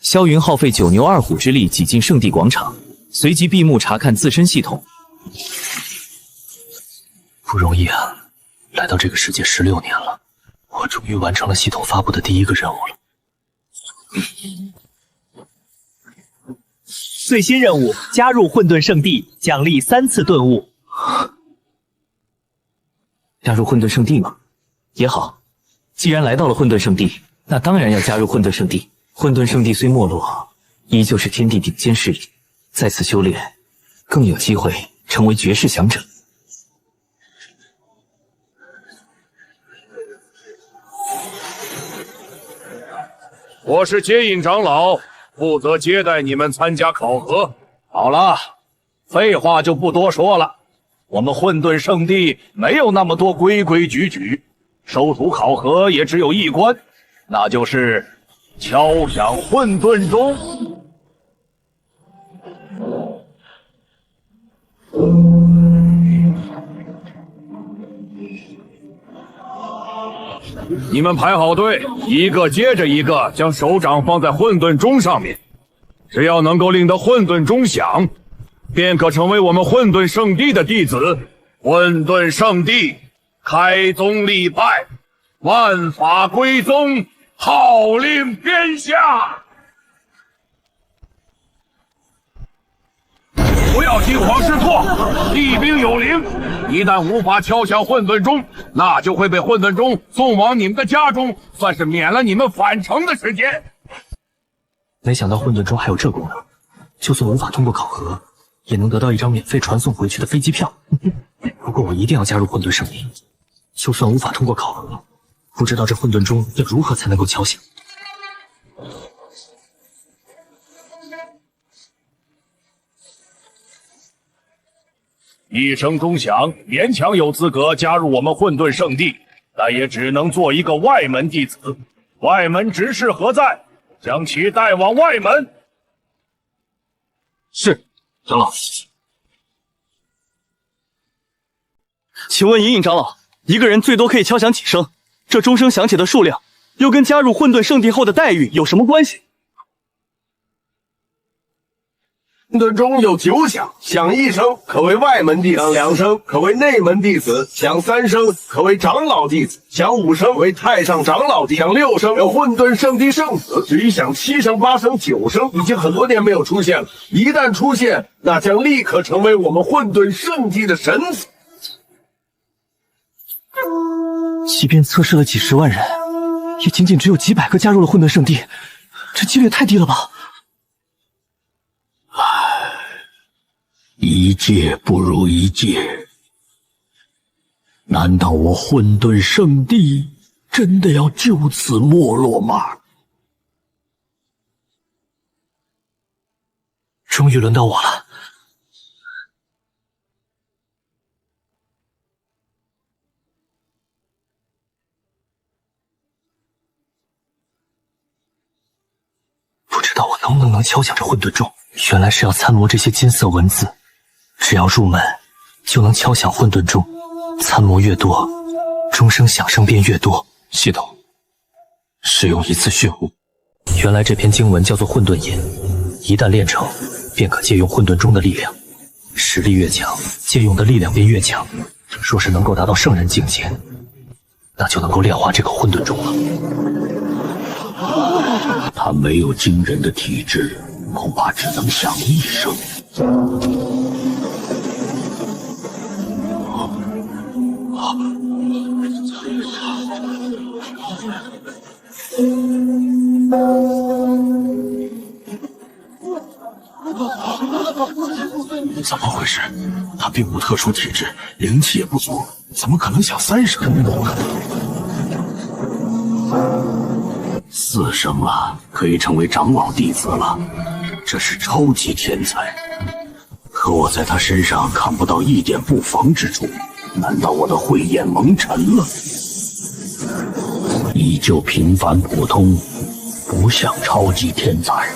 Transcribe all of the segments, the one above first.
萧云耗费9牛2虎之力挤进圣地广场，随即闭目查看自身系统。不容易啊，来到这个世界16年了，我终于完成了系统发布的第1个任务了。最新任务：加入混沌圣地，奖励3次顿悟。加入混沌圣地吗？也好，既然来到了混沌圣地，那当然要加入混沌圣地。混沌圣地虽没落，依旧是天地顶尖势力，在此修炼，更有机会成为绝世强者。我是接引长老，负责接待你们参加考核。好了，废话就不多说了。我们混沌圣地没有那么多规规矩矩，收徒考核也只有一关，那就是敲响混沌钟。你们排好队，一个接着一个，将手掌放在混沌钟上面。只要能够令得混沌钟响，便可成为我们混沌圣地的弟子。混沌圣地开宗立派，万法归宗，号令天下。不要惊慌失措，地兵有灵，一旦无法敲响混沌钟，那就会被混沌钟送往你们的家中，算是免了你们返程的时间。没想到混沌钟还有这功能，就算无法通过考核，也能得到一张免费传送回去的飞机票。不过我一定要加入混沌圣地，就算无法通过考核，不知道这混沌钟要如何才能够敲响。一声钟响，勉强有资格加入我们混沌圣地，但也只能做一个外门弟子。外门执事何在？将其带往外门。是，长老。请问隐隐长老，一个人最多可以敲响几声？这钟声响起的数量，又跟加入混沌圣地后的待遇有什么关系？混沌钟有9响，响1声可为外门弟子，响2声可为内门弟子，响3声可为长老弟子，响5声为太上长老弟子，响6声有混沌圣地圣子。至于响7声、8声、9声，已经很多年没有出现了。一旦出现，那将立刻成为我们混沌圣地的神子。即便测试了几10万人，也仅仅只有几百个加入了混沌圣地，这几率太低了吧？一届不如一届，难道我混沌圣地真的要就此没落吗？终于轮到我了。不知道我能敲响这混沌钟？原来是要参谋这些金色文字。只要入门，就能敲响混沌钟。参谋越多，钟声响声便越多。系统，使用1次血雾。原来这篇经文叫做混沌引，一旦练成，便可借用混沌钟的力量。实力越强，借用的力量便越强。若是能够达到圣人境界，那就能够炼化这个混沌钟了。他没有惊人的体质，恐怕只能响1声。怎么回事？他并无特殊体质，灵气也不足，怎么可能响3声？4声了，可以成为长老弟子了。这是超级天才，可我在他身上看不到一点不防之处。难道我的慧眼蒙尘了？依旧平凡普通，不像超级天才。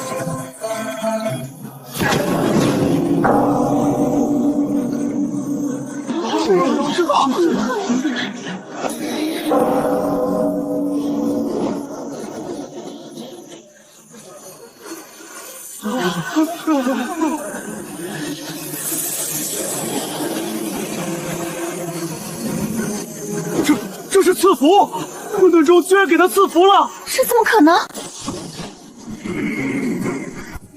这是赐福，混沌钟居然给他赐福了！这怎么可能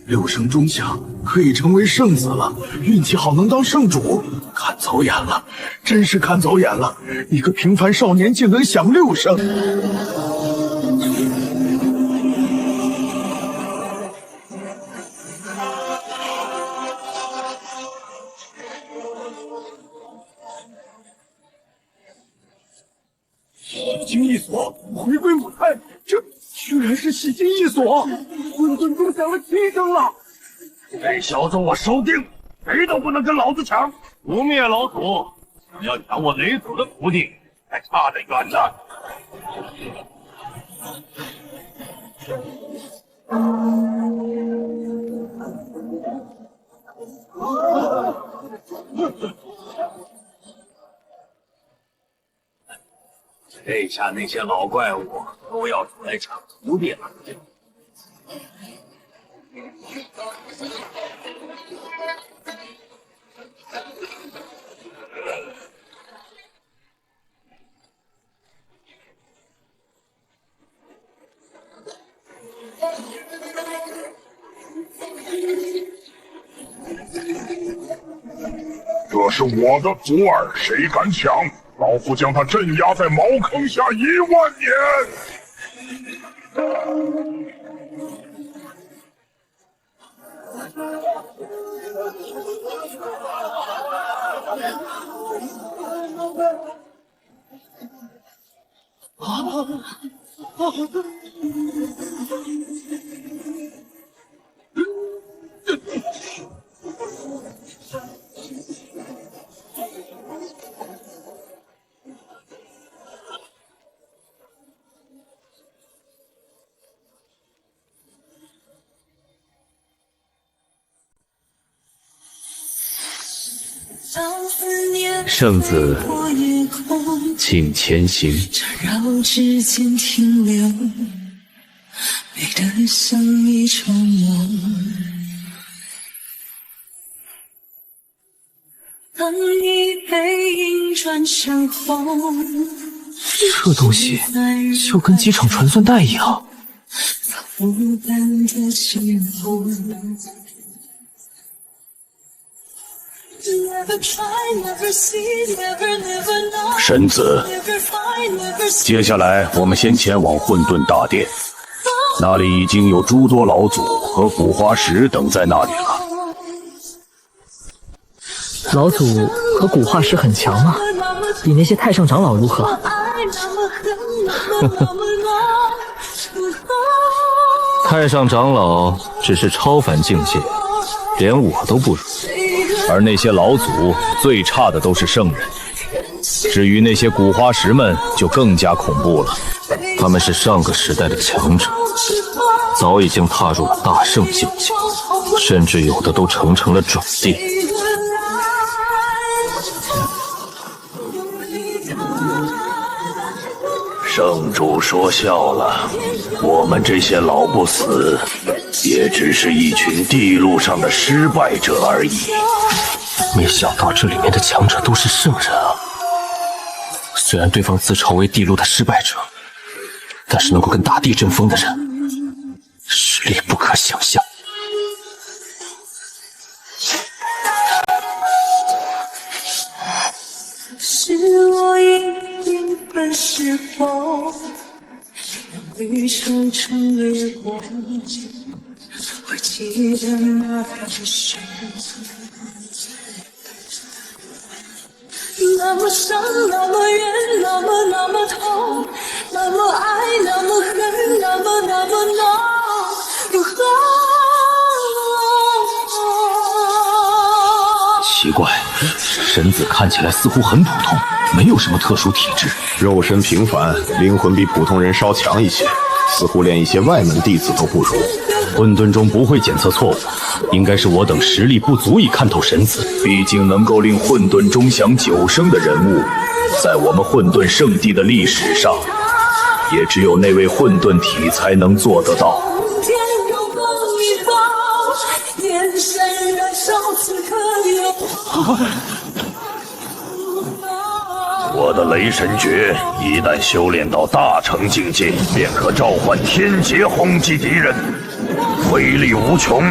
？6声钟响，可以成为圣子了，运气好能当圣主，看走眼了，真是看走眼了！一个平凡少年竟能响6声。洗精一锁，回归母胎，这居然是洗精一锁！混沌钟响了7声了。这小子我收定，谁都不能跟老子抢！不灭老祖，想要抢我雷祖的徒弟，还差得远呢。这下那些老怪物都要出来抢徒弟了。这是我的徒儿，谁敢抢？老夫将他镇压在茅坑下10000年！圣子，请前行。绕指尖停留，美得像一场梦。当你背影转成红，这东西就跟机场传送带一样。无感的起伏。神子，接下来我们先前往混沌大殿，那里已经有诸多老祖和古花石等在那里了。老祖和古化石很强吗？比那些太上长老如何？太上长老只是超凡境界，连我都不如。而那些老祖最差的都是圣人，至于那些古花石们就更加恐怖了。他们是上个时代的强者，早已经踏入了大圣境界，甚至有的都成了种地。圣主说笑了，我们这些老不死，也只是一群地路上的失败者而已。没想到这里面的强者都是圣人啊！虽然对方自嘲为地路的失败者，但是能够跟大地争锋的人，实力不可想象。是我一定分时候，旅程成掠过，会记得那感受。那么伤，那么远，那么痛，那么爱，那么恨，那么浓，如何？奇怪，神子看起来似乎很普通，没有什么特殊体质，肉身平凡，灵魂比普通人稍强一些，似乎连一些外门弟子都不如。混沌中不会检测错误，应该是我等实力不足以看透神子。毕竟能够令混沌钟响9声的人物，在我们混沌圣地的历史上，也只有那位混沌体才能做得到。我的雷神诀一旦修炼到大成境界，便可召唤天劫轰击敌人，威力无穷。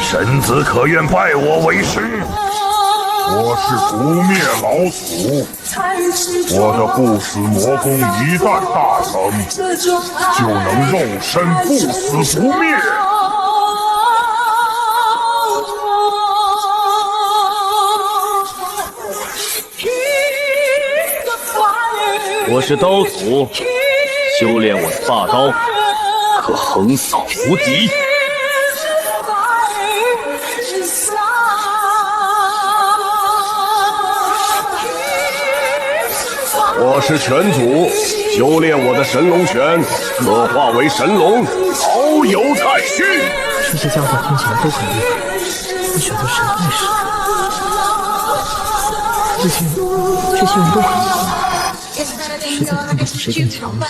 神子可愿拜我为师？我是不灭老祖，我的不死魔功一旦大成，就能肉身不死不灭。我是刀祖，修炼我的霸刀，可横扫无敌。我是拳祖，修炼我的神龙拳，可化为神龙，遨游太虚。这些家伙听起来都很厉害，你选择神力时，这些人都很强大。实在看不出谁更强了。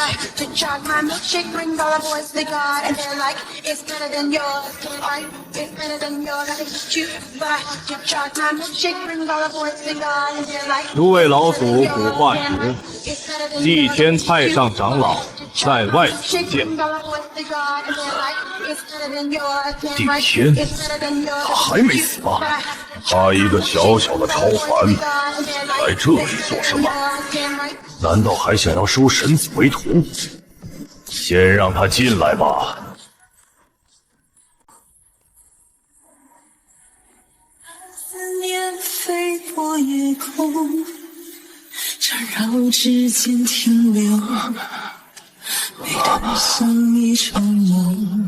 诸位老祖古话时，祭天太上长老在外求见。帝天，他还没死吧？他一个小小的超凡，来这里做什么？难道还想要收神子为徒？先让他进来吧。思念飞过夜空，缠绕指尖停留，美得像一场梦。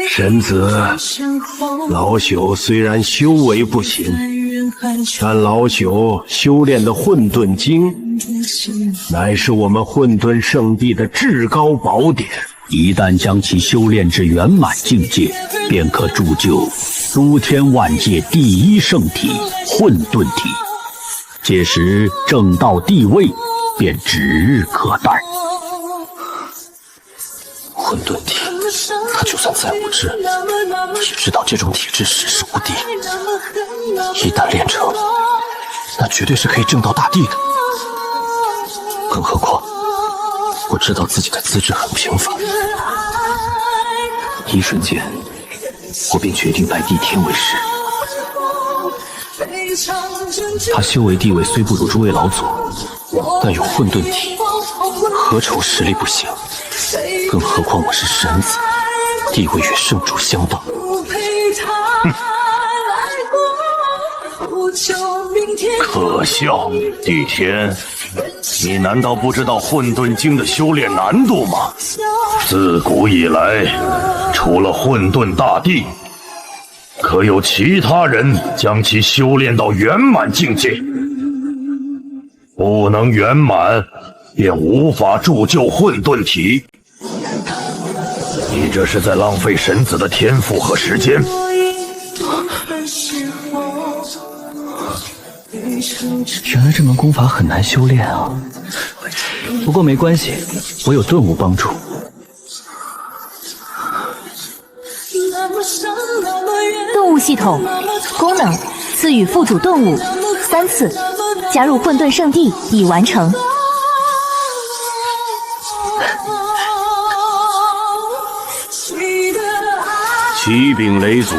神子，老朽虽然修为不行，但老朽修炼的混沌经，乃是我们混沌圣地的至高宝典。一旦将其修炼至圆满境界，便可铸就诸天万界第一圣体混沌体。届时正道地位便指日可待。混沌体，他就算再无知，也知道这种体质实是无敌。一旦练成，那绝对是可以正道大帝的。更何况，我知道自己的资质很平凡。一瞬间，我便决定拜帝天为师。他修为地位虽不如诸位老祖，但有混沌体，何愁实力不行？更何况我是神子，地位与圣主相当。可笑，帝天，你难道不知道混沌经的修炼难度吗？自古以来，除了混沌大帝，可有其他人将其修炼到圆满境界？不能圆满，便无法铸就混沌体。你这是在浪费神子的天赋和时间。原来这门功法很难修炼啊！不过没关系，我有顿悟帮助。顿悟系统功能：赐予副主顿悟3次，加入混沌圣地已完成。启禀雷祖，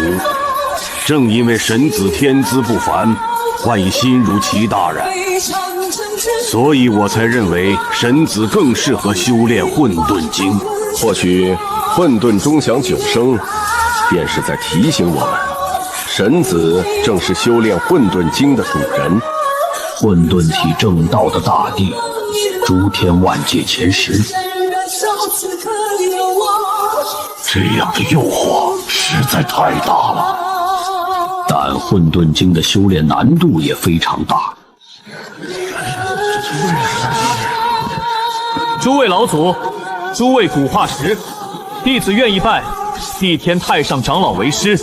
正因为神子天资不凡，万心如其大然，所以我才认为神子更适合修炼混沌经。或许混沌钟响9声，便是在提醒我们，神子正是修炼混沌经的主人，混沌体正道的大帝，诸天万界前10。这样的诱惑实在太大了，但混沌经的修炼难度也非常大。诸位老祖，诸位古化石，弟子愿意拜地天太上长老为师。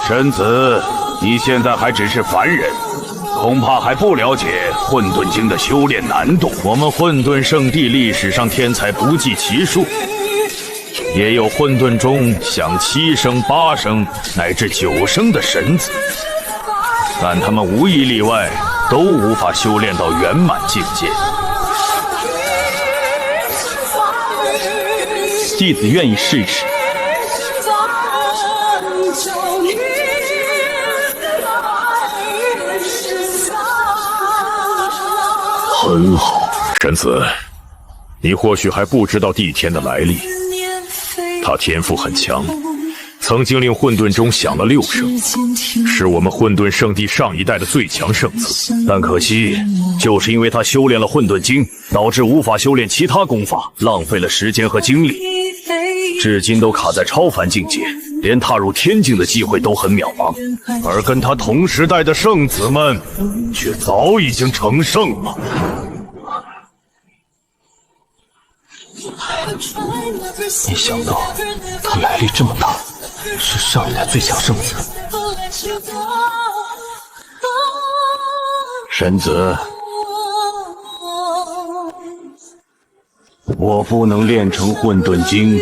神子，你现在还只是凡人，恐怕还不了解混沌经的修炼难度。我们混沌圣地历史上天才不计其数，也有混沌中享7升、8升乃至9升的神子，但他们无一例外都无法修炼到圆满境界。弟子愿意试一试。很好，神子，你或许还不知道帝天的来历。他天赋很强，曾经令混沌中享了6升，是我们混沌圣地上一代的最强圣子。但可惜，就是因为他修炼了混沌经，导致无法修炼其他功法，浪费了时间和精力，至今都卡在超凡境界，连踏入天境的机会都很渺茫。而跟他同时代的圣子们，却早已经成圣了。没想到他来历这么大，是上一代最强圣子。神子，我不能练成混沌经，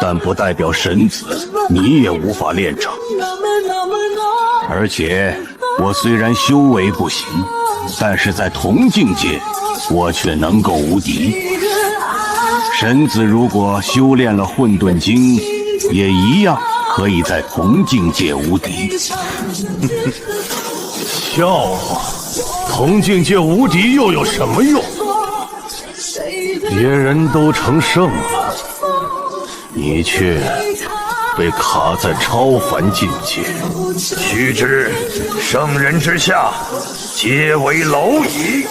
但不代表神子你也无法练成。而且我虽然修为不行，但是在同境界我却能够无敌。神子如果修炼了混沌经，也一样可以在同境界无敌。笑话，同境界无敌又有什么用？别人都成圣了，你却被卡在超凡境界。须知，圣人之下，皆为蝼蚁。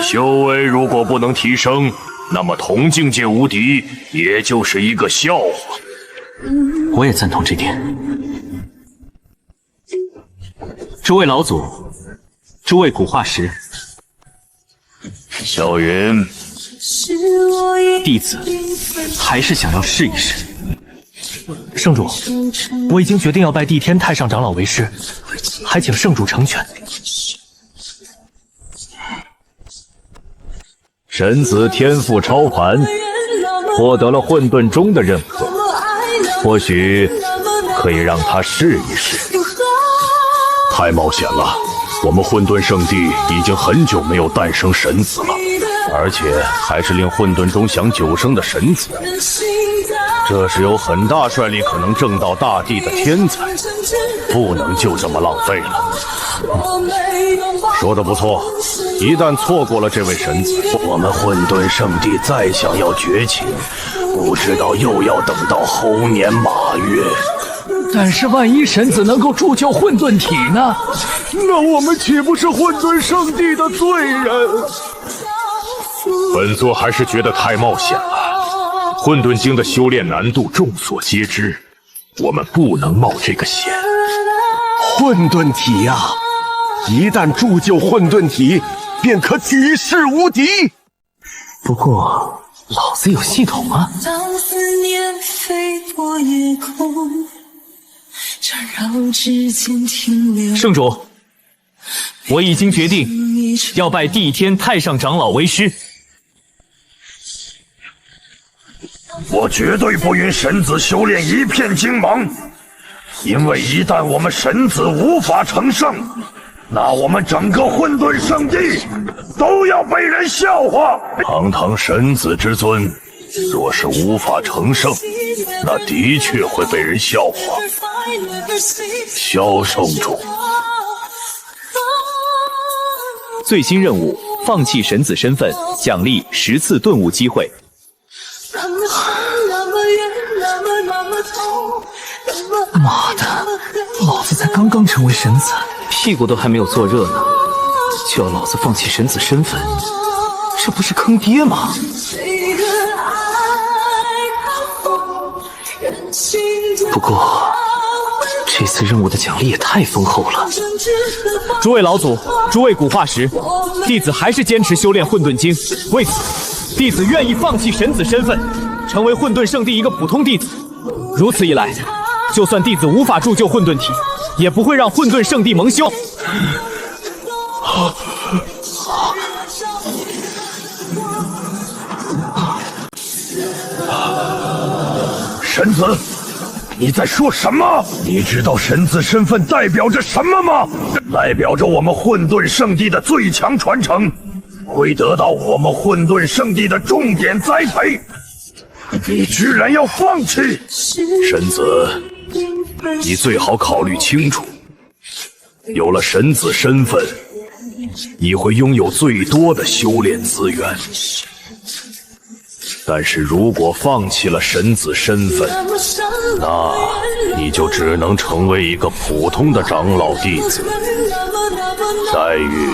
修为如果不能提升，那么同境界无敌也就是一个笑话。我也赞同这点。诸位老祖，诸位古化石，小云，弟子还是想要试一试。圣主，我已经决定要拜地天太上长老为师，还请圣主成全。神子天赋超凡，获得了混沌中的认可，或许可以让他试一试。太冒险了，我们混沌圣地已经很久没有诞生神子了，而且还是令混沌中享9升的神子，这是有很大帅力可能证到大地的天才，不能就这么浪费了。说得不错，一旦错过了这位神子，我们混沌圣地再想要崛起，不知道又要等到猴年马月。但是万一神子能够铸就混沌体呢？那我们岂不是混沌圣地的罪人？本座还是觉得太冒险了。混沌经的修炼难度众所皆知，我们不能冒这个险。混沌体呀，一旦铸就混沌体，便可举世无敌。不过，老子有系统啊！当思念飞过夜空，缠绕指尖停留。圣主，我已经决定要拜地天太上长老为师。我绝对不允神子修炼一片精芒，因为一旦我们神子无法成圣，那我们整个混沌圣地都要被人笑话。堂堂神子之尊，若是无法成圣，那的确会被人笑话。萧圣主，最新任务：放弃神子身份，奖励10次顿悟机会。妈的，老子才刚刚成为神子，屁股都还没有坐热呢，就要老子放弃神子身份，这不是坑爹吗？不过这次任务的奖励也太丰厚了。诸位老祖，诸位古化石，弟子还是坚持修炼混沌经，为此，弟子愿意放弃神子身份，成为混沌圣地一个普通弟子。如此一来，就算弟子无法铸就混沌体，也不会让混沌圣地蒙羞。神子，你在说什么？你知道神子身份代表着什么吗？代表着我们混沌圣地的最强传承，会得到我们混沌圣地的重点栽培。你居然要放弃！神子，你最好考虑清楚，有了神子身份，你会拥有最多的修炼资源。但是如果放弃了神子身份，那你就只能成为一个普通的长老弟子，待遇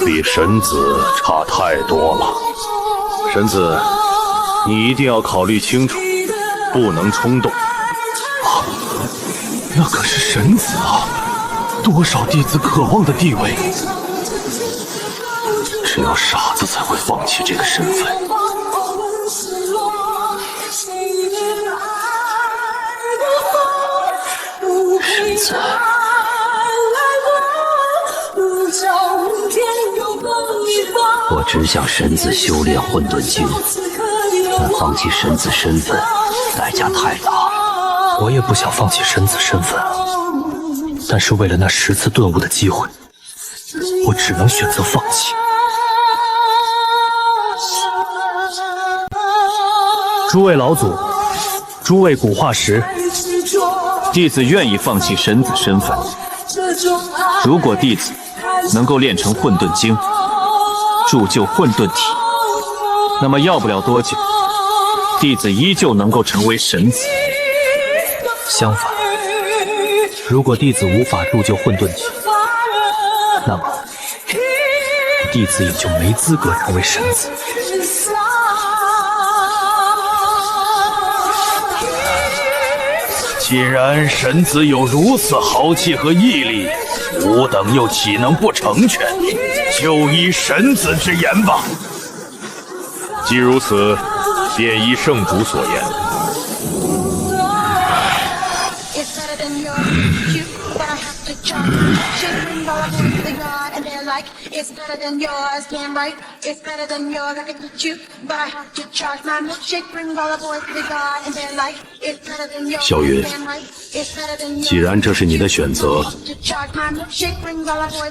比神子差太多了。神子，你一定要考虑清楚，不能冲动。那可是神子啊，多少弟子渴望的地位，只有傻子才会放弃这个身份。神子，我只想神子修炼混沌经，但放弃神子身份代价太大。我也不想放弃神子身份，但是为了那10次顿悟的机会，我只能选择放弃。诸位老祖，诸位古化石，弟子愿意放弃神子身份。如果弟子能够练成混沌经，铸就混沌体，那么要不了多久，弟子依旧能够成为神子。相反，如果弟子无法铸就混沌体，那么弟子也就没资格成为神子。既然神子有如此豪气和毅力，吾等又岂能不成全？就依神子之言吧。既如此，便依圣主所言。萧云，既然这是你的选择，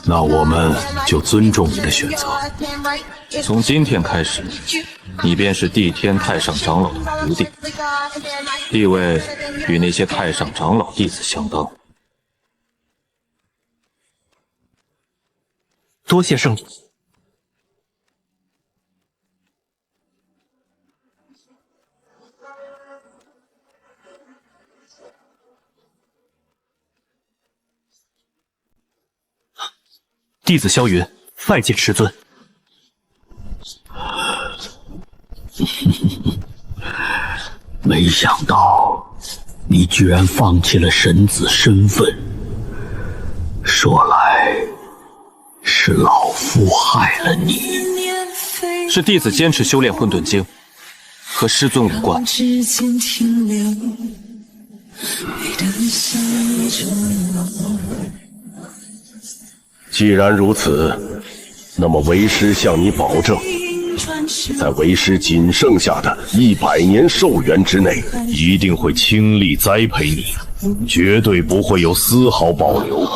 那我们就尊重你的选择。从今天开始，你便是帝天太上长老的徒弟，地位与那些太上长老弟子相当。多谢圣主。弟子萧云，拜见师尊。没想到你居然放弃了神子身份，说来是老夫害了你。是弟子坚持修炼混沌经，和师尊无关。既然如此，那么为师向你保证，在为师仅剩下的100年寿元之内，一定会倾力栽培你，绝对不会有丝毫保留。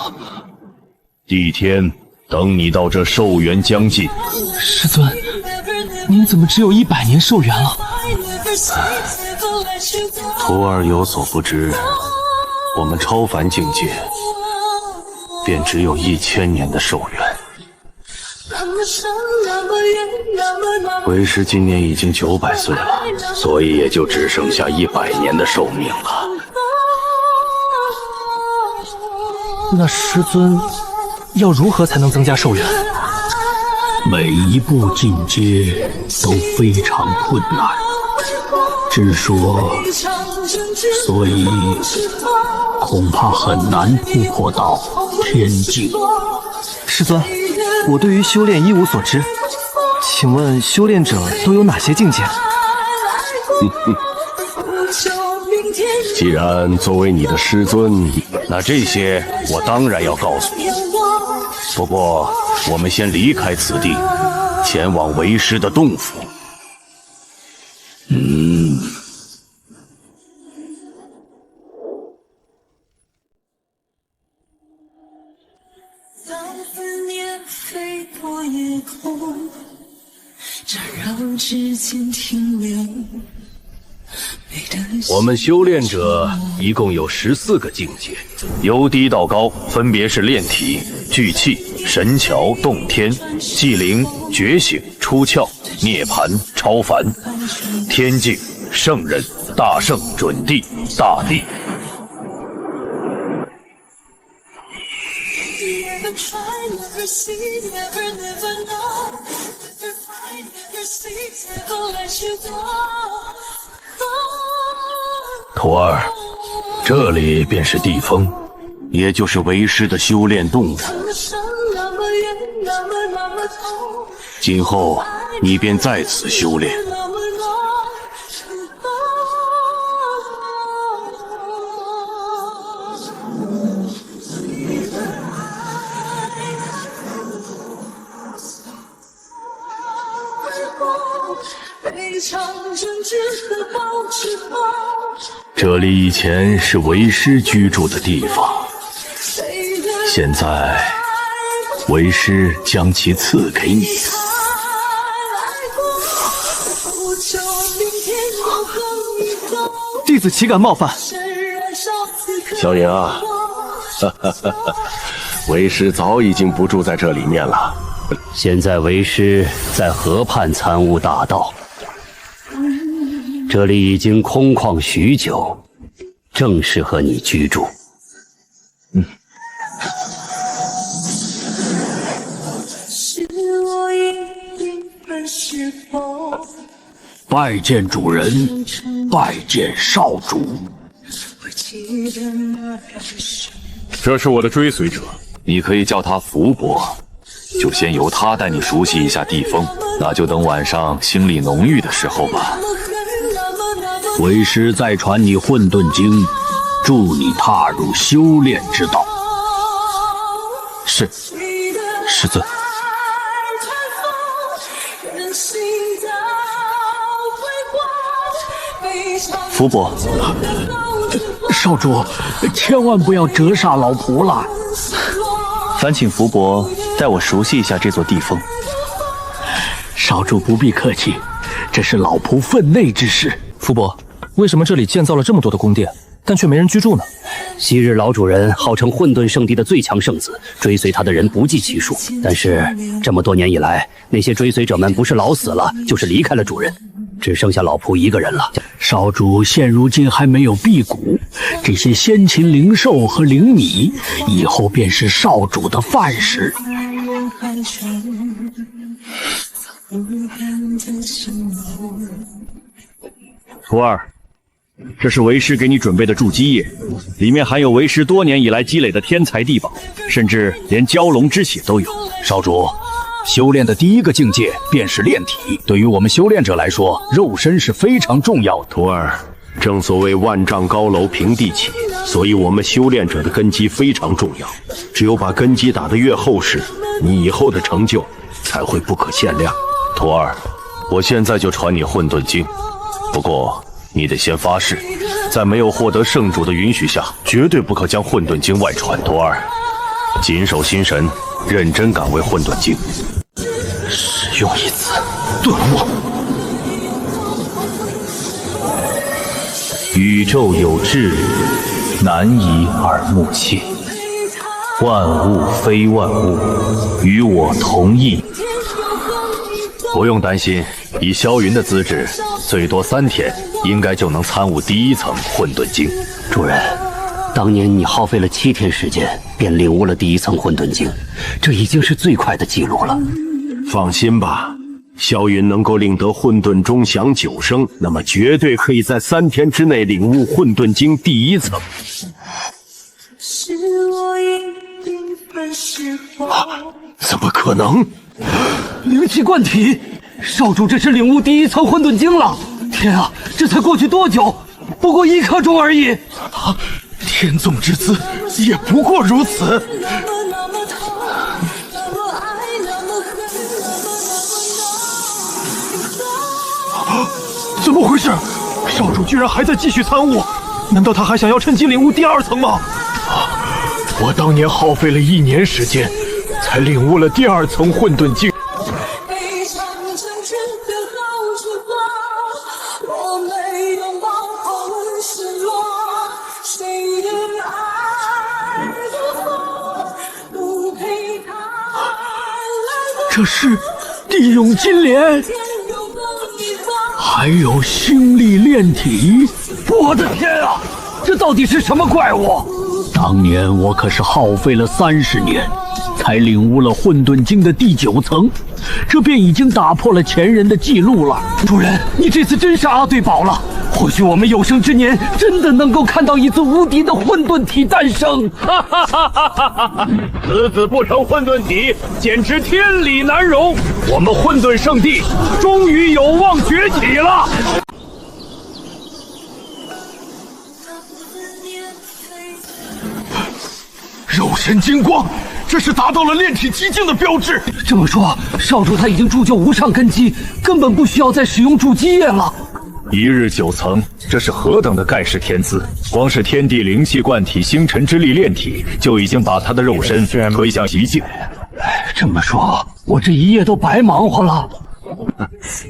帝天等你到这寿元将近。师尊，您怎么只有100年寿元了？徒儿有所不知，我们超凡境界便只有1000年的寿元。为师今年已经900岁了，所以也就只剩下100年的寿命了。那师尊要如何才能增加寿元？每一步进阶都非常困难，之说，所以恐怕很难突破到天境。师尊，我对于修炼一无所知，请问修炼者都有哪些境界？既然作为你的师尊，那这些我当然要告诉你。不过，我们先离开此地，前往为师的洞府。我们修炼者一共有14个境界，由低到高，分别是炼体、聚气、神桥、洞天、寂灵、觉醒、出窍、涅槃、超凡、天境、圣人、大圣、准地、大地。徒儿，这里便是地峰，也就是为师的修炼洞府。今后你便在此修炼。这里以前是为师居住的地方，现在为师将其赐给你。弟子岂敢冒犯？小影啊，为师早已经不住在这里面了。现在为师在河畔参悟大道，这里已经空旷许久，正适合你居住。拜见主人，拜见少主。这是我的追随者，你可以叫他福伯。就先由他带你熟悉一下地风，那就等晚上心力浓郁的时候吧。为师再传你混沌经，助你踏入修炼之道。是，师尊。福伯，少主，千万不要折煞老仆了。烦请福伯带我熟悉一下这座地峰。少主不必客气，这是老仆分内之事。福伯，为什么这里建造了这么多的宫殿，但却没人居住呢？昔日老主人号称混沌圣地的最强圣子，追随他的人不计其数。但是这么多年以来，那些追随者们不是老死了，就是离开了主人，只剩下老仆一个人了。少主现如今还没有辟谷，这些先禽灵兽和灵米，以后便是少主的饭食。徒儿，这是为师给你准备的筑基液，里面含有为师多年以来积累的天才地宝，甚至连蛟龙之血都有。少主，修炼的第一个境界便是炼体，对于我们修炼者来说，肉身是非常重要的。徒儿，正所谓万丈高楼平地起，所以我们修炼者的根基非常重要。只有把根基打得越厚实，你以后的成就才会不可限量。徒儿，我现在就传你混沌经，不过你得先发誓，在没有获得圣主的允许下，绝对不可将混沌经外传。徒儿，谨守心神，认真敢为混沌经。使用一次，顿悟。宇宙有志，难以耳目切。万物非万物，与我同意。不用担心，以萧云的资质，最多3天应该就能参悟第1层混沌经。主人，当年你耗费了7天时间，便领悟了第1层混沌经，这已经是最快的记录了。放心吧，萧云能够令得混沌钟响9声，那么绝对可以在3天之内领悟混沌经第1层。怎么可能？灵气贯体，少主这是领悟第1层混沌经了！天啊，这才过去多久？不过1刻钟而已。天纵之资也不过如此。怎么回事？少主居然还在继续参悟，难道他还想要趁机领悟第2层吗？我当年耗费了1年时间，才领悟了第2层混沌经。这是地涌金莲，还有星力炼体。我的天啊，这到底是什么怪物？当年我可是耗费了30年，才领悟了混沌经的第9层，这便已经打破了前人的记录了。主人，你这次真是阿对宝了，或许我们有生之年真的能够看到一次无敌的混沌体诞生。哈哈哈哈哈哈！此子不成混沌体，简直天理难容。我们混沌圣地终于有望崛起了。肉身金光，这是达到了炼体极境的标志。这么说，少主他已经铸就无上根基，根本不需要再使用筑基液了。1日9层，这是何等的盖世天资！光是天地灵气贯体、星辰之力炼体，就已经把他的肉身推向极境。这么说，我这1夜都白忙活了。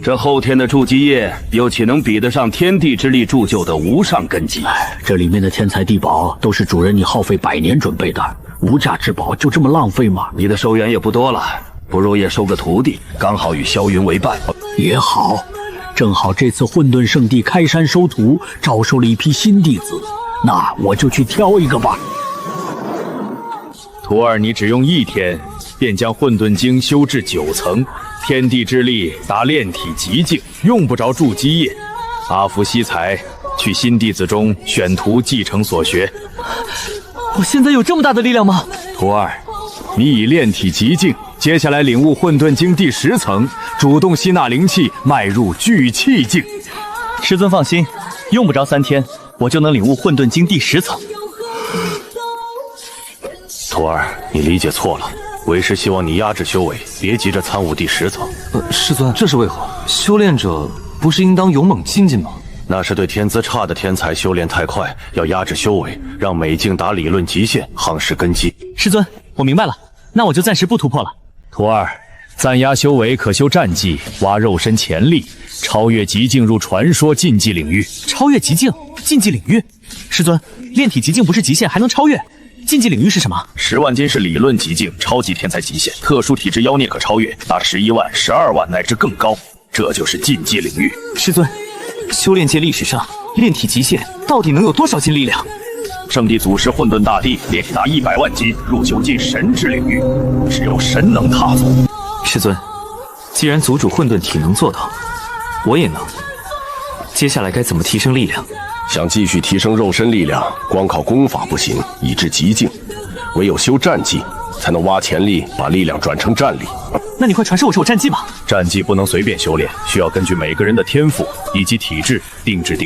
这后天的筑基液，又岂能比得上天地之力铸就的无上根基？这里面的天材地宝，都是主人你耗费100年准备的，无价之宝就这么浪费吗？你的收元也不多了，不如也收个徒弟，刚好与萧云为伴。也好。正好这次混沌圣地开山收徒，招收了一批新弟子，那我就去挑一个吧。徒儿，你只用1天，便将混沌经修至9层，天地之力达炼体极境，用不着筑基业。阿福惜才，去新弟子中选徒继承所学。我现在有这么大的力量吗？徒儿，你已炼体极境，接下来领悟混沌经第10层，主动吸纳灵气，迈入聚气境。师尊放心，用不着3天，我就能领悟混沌经第10层。徒儿，你理解错了，为师希望你压制修为，别急着参悟第10层。师尊，这是为何？修炼者不是应当勇猛精进吗？那是对天资差的天才修炼太快，要压制修为，让每境达理论极限，夯实根基。师尊，我明白了，那我就暂时不突破了。徒儿，暂压修为，可修战技，挖肉身潜力，超越极境入传说禁忌领域。超越极境，禁忌领域？师尊，炼体极境不是极限，还能超越？禁忌领域是什么？10万斤是理论极境，超级天才极限，特殊体质妖孽可超越，达11万、12万乃至更高，这就是禁忌领域。师尊，修炼界历史上炼体极限到底能有多少斤力量？圣地祖师混沌大帝炼体达100万斤，入9禁神之领域，只有神能踏足。师尊，既然族主混沌体能做到，我也能。接下来该怎么提升力量？想继续提升肉身力量，光靠功法不行，以至极境，唯有修战技，才能挖潜力，把力量转成战力。那你快传授我这战技吧。战技不能随便修炼，需要根据每个人的天赋以及体质定制。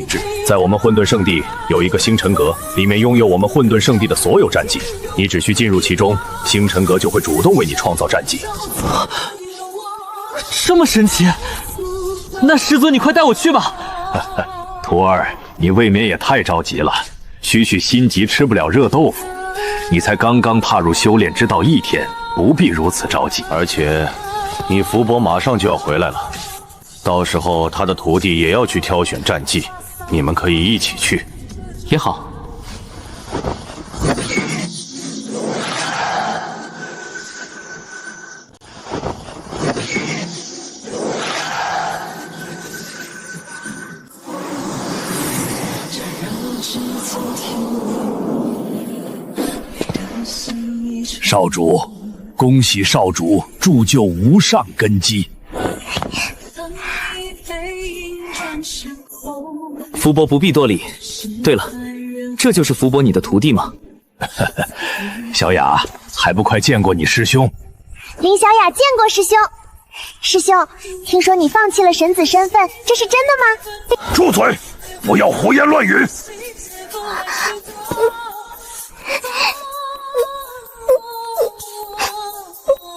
在我们混沌圣地有一个星辰阁，里面拥有我们混沌圣地的所有战技，你只需进入其中，星辰阁就会主动为你创造战技。这么神奇？那师尊你快带我去吧。徒儿，你未免也太着急了，区心急吃不了热豆腐。你才刚刚踏入修炼之道1天，不必如此着急。而且，你福伯马上就要回来了，到时候他的徒弟也要去挑选战技，你们可以一起去。也好。少主，恭喜少主铸就无上根基。福伯不必多礼。对了，这就是福伯你的徒弟吗？小雅，还不快见过你师兄？林小雅见过师兄。师兄，听说你放弃了神子身份，这是真的吗？住嘴！不要胡言乱语！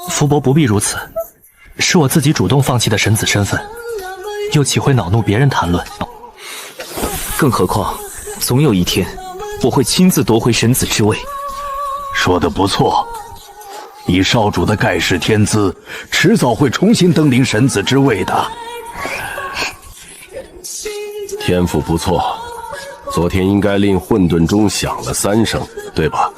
福伯不必如此，是我自己主动放弃的神子身份，又岂会恼怒别人谈论？更何况，总有一天，我会亲自夺回神子之位。说得不错，以少主的盖世天资，迟早会重新登临神子之位的。天赋不错，昨天应该令混沌钟响了3声，对吧？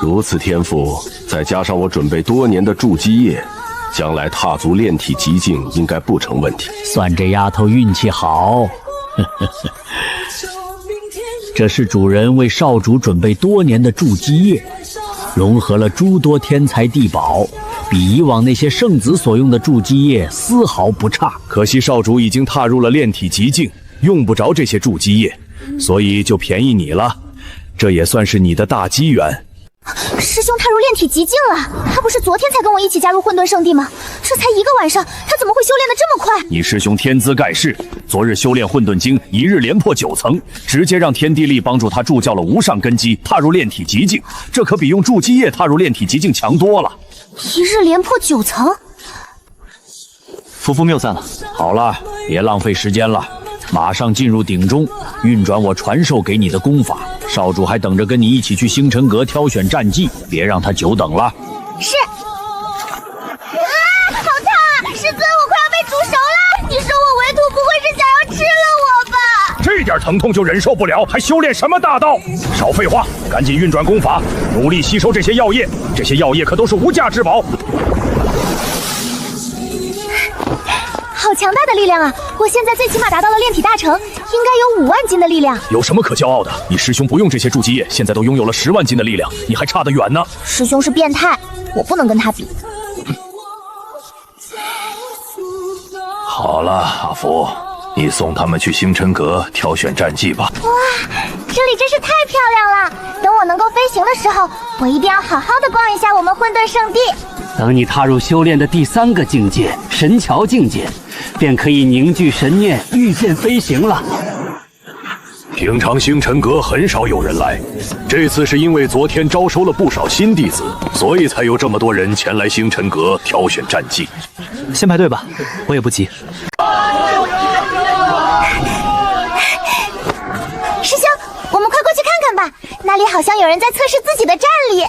如此天赋，再加上我准备多年的筑基业，将来踏足炼体极境应该不成问题。算这丫头运气好。这是主人为少主准备多年的筑基业，融合了诸多天材地宝，比以往那些圣子所用的筑基业丝毫不差。可惜少主已经踏入了炼体极境，用不着这些筑基业，所以就便宜你了。这也算是你的大机缘。师兄踏入炼体极境了，他不是昨天才跟我一起加入混沌圣地吗？这才1个晚上，他怎么会修炼得这么快？你师兄天资盖世，昨日修炼混沌经，一日连破9层，直接让天地力帮助他铸教了无上根基，踏入炼体极境。这可比用筑基业踏入炼体极境强多了。一日连破9层，夫妇谬赞了。好了，别浪费时间了，马上进入鼎中，运转我传授给你的功法。少主还等着跟你一起去星辰阁挑选战绩，别让他久等了。是。好烫啊！师尊，我快要被煮熟了！你说我为徒不会是想要吃了我吧？这点疼痛就忍受不了，还修炼什么大道？少废话，赶紧运转功法，努力吸收这些药液。这些药液可都是无价之宝。好强大的力量啊！我现在最起码达到了炼体大成，应该有5万斤的力量。有什么可骄傲的？你师兄不用这些筑基液，现在都拥有了10万斤的力量，你还差得远呢。师兄是变态，我不能跟他比。好了，阿福，你送他们去星辰阁挑选战绩吧。哇，这里真是太漂亮了！等我能够飞行的时候，我一定要好好的逛一下我们混沌圣地。等你踏入修炼的第3个境界神桥境界，便可以凝聚神念，御剑飞行了。平常星辰阁很少有人来，这次是因为昨天招收了不少新弟子，所以才有这么多人前来星辰阁挑选战绩。先排队吧，我也不急。师兄，我们快过去看看吧，那里好像有人在测试自己的战力。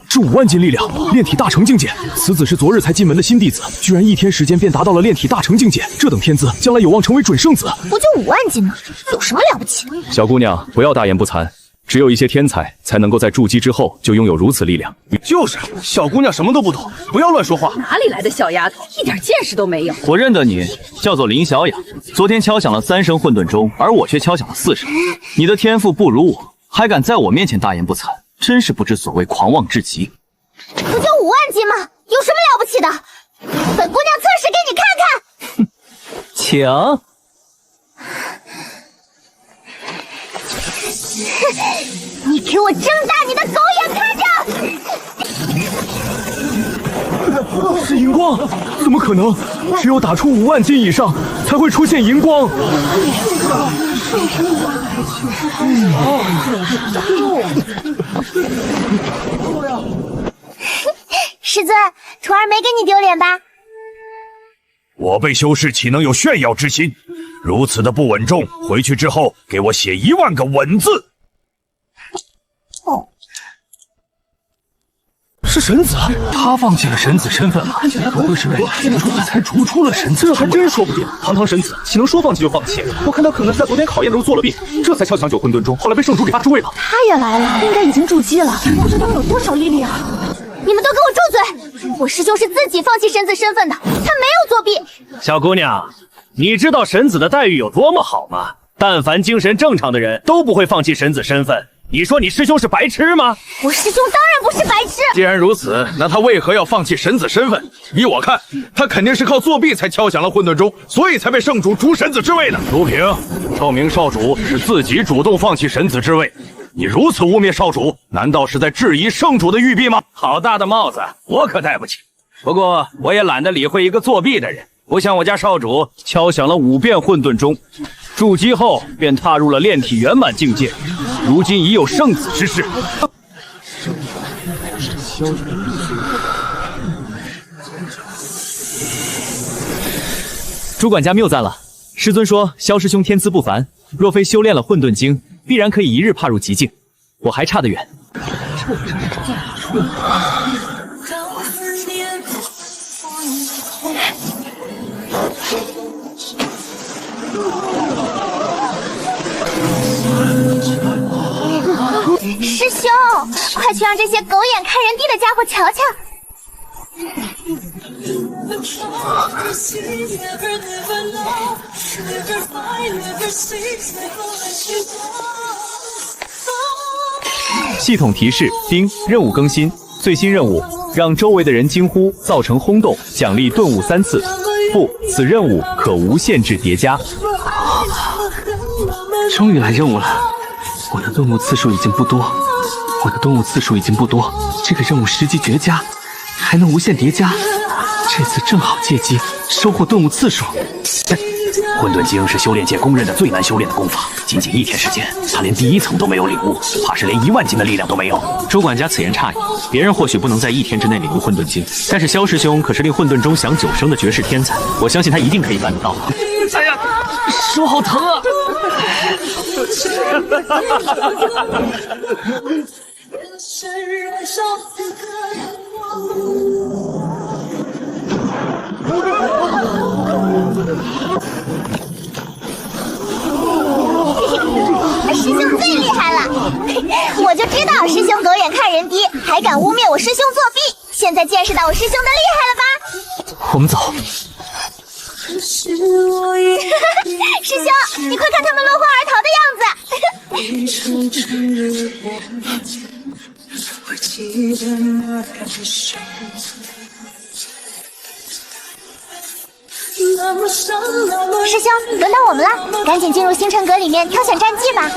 这5万斤力量，炼体大成境界。此子是昨日才进门的新弟子，居然1天时间便达到了炼体大成境界。这等天资，将来有望成为准圣子。不就5万斤吗？有什么了不起？小姑娘，不要大言不惭。只有一些天才才能够在筑基之后就拥有如此力量。就是小姑娘什么都不懂，不要乱说话。哪里来的小丫头，一点见识都没有。我认得你，叫做林小雅。昨天敲响了3声混沌钟，而我却敲响了4声。你的天赋不如我，还敢在我面前大言不惭，真是不知所谓，狂妄至极。不就5万斤吗？有什么了不起的？本姑娘测试给你看看。请。你给我睁大你的狗眼看着！是荧光？怎么可能？只有打出5万斤以上，才会出现荧光。师尊，徒儿没给你丢脸吧？我被修士岂能有炫耀之心？如此的不稳重，回去之后给我写1万个稳字。是神子，他放弃了神子身份了，不会是为了才逐出了神子？这还真说不定。堂堂神子，岂能说放弃就放弃？我看他可能是在昨天考验的时候作了弊，这才敲响9混沌钟，后来被圣主给他出位了。他也来了，应该已经筑基了，不知道有多少力量。你们都给我住嘴！我师兄是自己放弃神子身份的，他没有作弊。小姑娘，你知道神子的待遇有多么好吗？但凡精神正常的人都不会放弃神子身份。你说你师兄是白痴吗？我师兄当然不是白痴。既然如此，那他为何要放弃神子身份？依我看，他肯定是靠作弊才敲响了混沌钟，所以才被圣主逐神子之位的。卢平，少明少主是自己主动放弃神子之位，你如此污蔑少主，难道是在质疑圣主的玉璧吗？好大的帽子，我可戴不起。不过我也懒得理会一个作弊的人，不像我家少主敲响了5遍混沌钟，筑基后便踏入了炼体圆满境界，如今已有圣子之势。主管家谬赞了，师尊说萧师兄天资不凡，若非修炼了混沌经，必然可以一日踏入极境。我还差得远。师兄，快去让这些狗眼看人低的家伙瞧瞧！系统提示：丁，任务更新，最新任务，让周围的人惊呼，造成轰动，奖励顿悟3次。不，此任务可无限制叠加。终于来任务了，我的顿悟次数已经不多，这个任务10级绝佳，还能无限叠加，这次正好借机收获顿悟次数。混沌经是修炼界公认的最难修炼的功法，仅仅1天时间，他连第1层都没有领悟，怕是连1万斤的力量都没有。主管家此言差矣，别人或许不能在1天之内领悟混沌经，但是萧师兄可是令混沌钟响9声的绝世天才，我相信他一定可以办得到。哎呀，手好疼啊！师兄最厉害了，我就知道师兄狗眼看人低，还敢污蔑我师兄作弊，现在见识到我师兄的厉害了吧？我们走。师兄，你快看他们落荒而逃的样子！师兄，轮到我们了，赶紧进入星辰阁里面挑选战绩吧。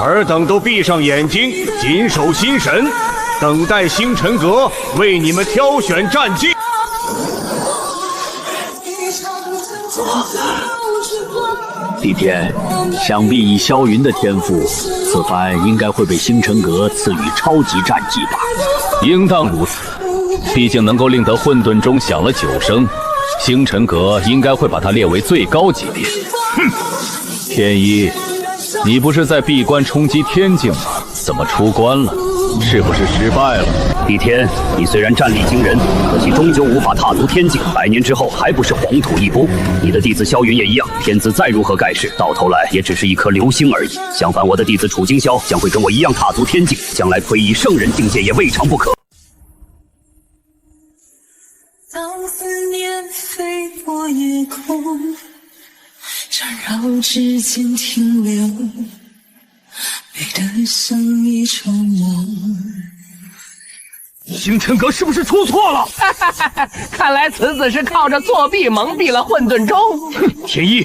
尔等都闭上眼睛，紧守心神，等待星辰阁为你们挑选战绩。帝天，想必以萧云的天赋，此番应该会被星辰阁赐予超级战绩吧？应当如此，毕竟能够令得混沌钟响了9声，星辰阁应该会把它列为最高级别。哼，天一，你不是在闭关冲击天境吗？怎么出关了？是不是失败了？帝天，你虽然战力惊人，可惜终究无法踏足天境，100年之后还不是黄土一步。你的弟子萧云也一样，天资再如何盖世，到头来也只是一颗流星而已。相反，我的弟子楚清霄将会跟我一样踏足天境，将来窥一圣人境界也未尝不可。当思念飞过夜空，缠绕指尖停留，美得像一场梦。星辰阁是不是出错了？看来此子是靠着作弊蒙蔽了混沌钟。天一，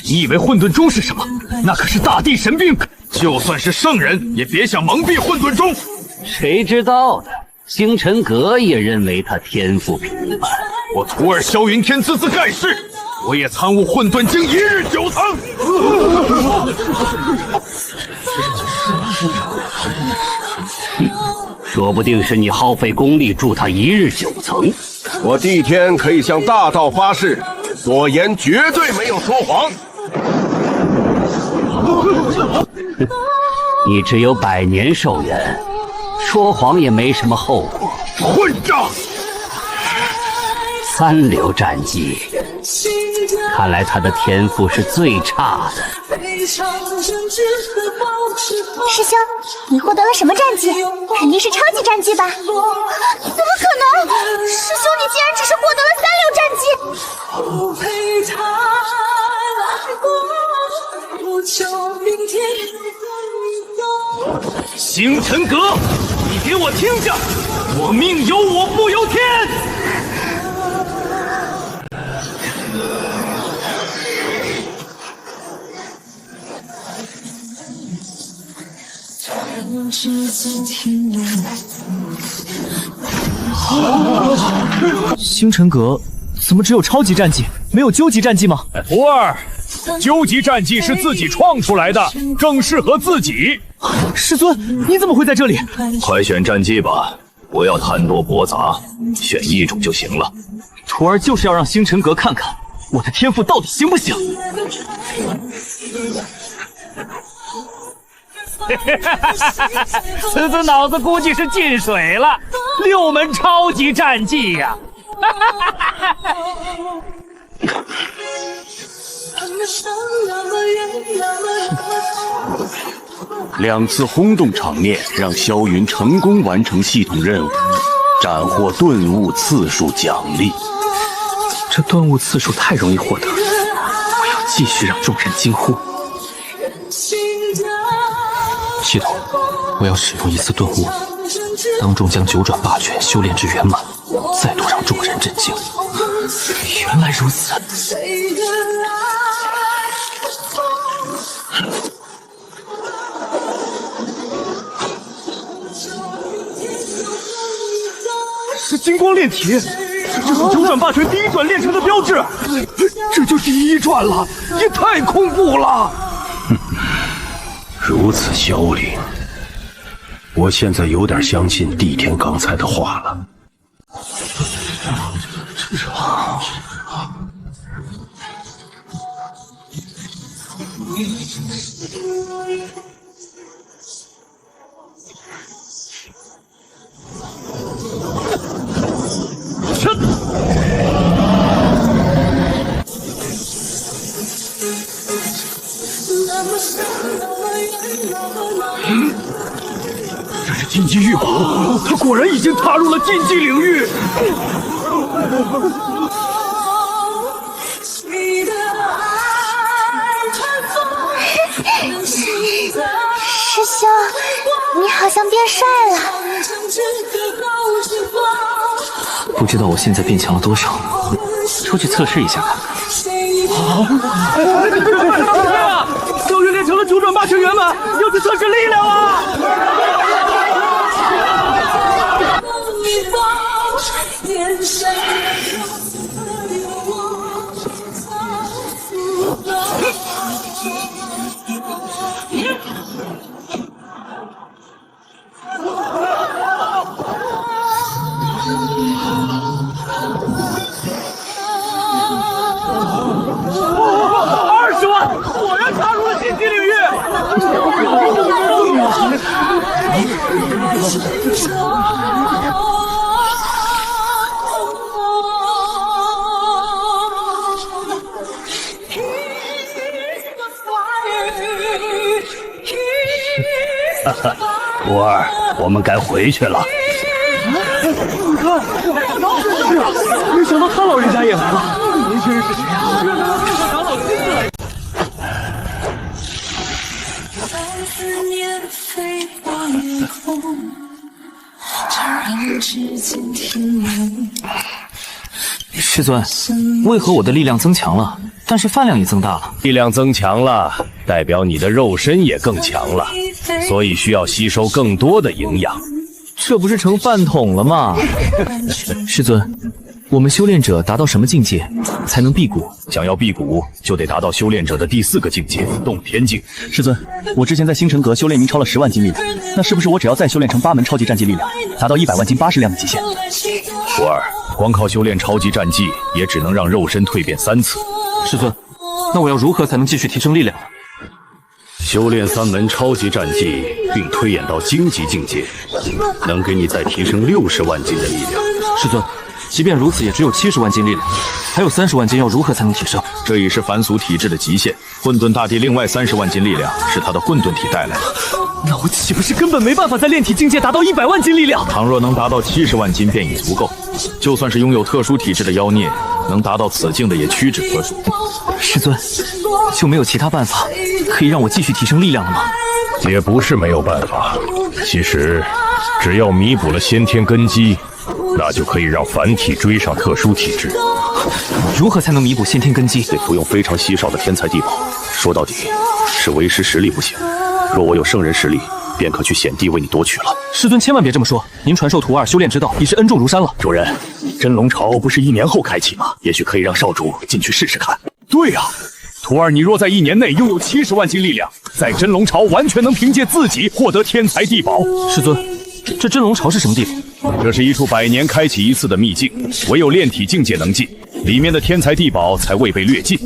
你以为混沌钟是什么？那可是大地神兵，就算是圣人也别想蒙蔽混沌钟。谁知道的？星辰阁也认为他天赋平凡。我徒儿萧云天资自盖世，我也参悟混沌经1日9层。说不定是你耗费功力助他1日9层。我帝天可以向大道发誓，所言绝对没有说谎。你只有100年寿元，说谎也没什么后果。混账！ 3流战绩，看来他的天赋是最差的。师兄，你获得了什么战绩？肯定是超级战绩吧？怎么可能？师兄，你竟然只是获得了3流战绩。星辰阁，你给我听着，我命由我不由天。星辰阁怎么只有超级战绩，没有究极战绩吗？徒儿，究极战绩是自己创出来的，正适合自己。师尊，你怎么会在这里？快选战绩吧，不要贪多驳杂，选一种就行了。徒儿就是要让星辰阁看看我的天赋到底行不行。此子脑子估计是进水了，6门超级战绩呀！2次轰动场面让萧云成功完成系统任务，斩获顿悟次数奖励。这顿悟次数太容易获得，我要继续让众人惊呼。系统，我要使用1次顿悟，当众将9转8拳修炼至圆满，再度让众人震惊。原来如此。是金光炼体，这是9转8拳第1转炼成的标志，这就第1转了，也太恐怖了。如此萧凌，我现在有点相信帝天刚才的话了。这是禁忌玉骨，他果然已经踏入了禁忌领域。师兄，你好像变帅了。不知道我现在变强了多少，出去测试一下看看。萧云练成了9转8拳圆满，要去测试力量啊！20万，果然踏入了禁忌领域。哈哈，徒儿，我们该回去了。你看，没想到他老人家也来了。年轻人是谁啊？长老亲自来。师尊，为何我的力量增强了，但是饭量也增大了？力量增强了，代表你的肉身也更强了，所以需要吸收更多的营养。这不是成饭桶了吗？师尊，我们修炼者达到什么境界才能辟谷？想要辟谷，就得达到修炼者的第4个境界——洞天境。师尊，我之前在星辰阁修炼明超了10万斤力量，那是不是我只要再修炼成8门超级战绩力量，达到100万斤80量的极限？徒儿，光靠修炼超级战绩，也只能让肉身蜕变3次。师尊，那我要如何才能继续提升力量呢？修炼3门超级战绩，并推演到荆棘境界，能给你再提升60万斤的力量。师尊，即便如此，也只有70万斤力量，还有30万斤，要如何才能提升？这已是凡俗体质的极限。混沌大帝另外30万斤力量是他的混沌体带来的。那我岂不是根本没办法在炼体境界达到100万斤力量？倘若能达到70万斤便已足够，就算是拥有特殊体质的妖孽，能达到此境的也屈指可数。师尊，就没有其他办法可以让我继续提升力量了吗？也不是没有办法。其实，只要弥补了先天根基，那就可以让凡体追上特殊体质。如何才能弥补先天根基？得服用非常稀少的天才地宝。说到底，是为师实力不行。若我有圣人实力，便可去显地为你夺取了。师尊千万别这么说，您传授徒儿修炼之道，已是恩重如山了。主人，真龙巢不是1年后开启吗？也许可以让少主进去试试看。对呀，徒儿，你若在1年内拥有70万斤力量，在真龙巢完全能凭借自己获得天才地宝。师尊，这真龙巢是什么地方？这是一处100年开启一次的秘境，唯有炼体境界能进，里面的天才地宝才未被掠尽。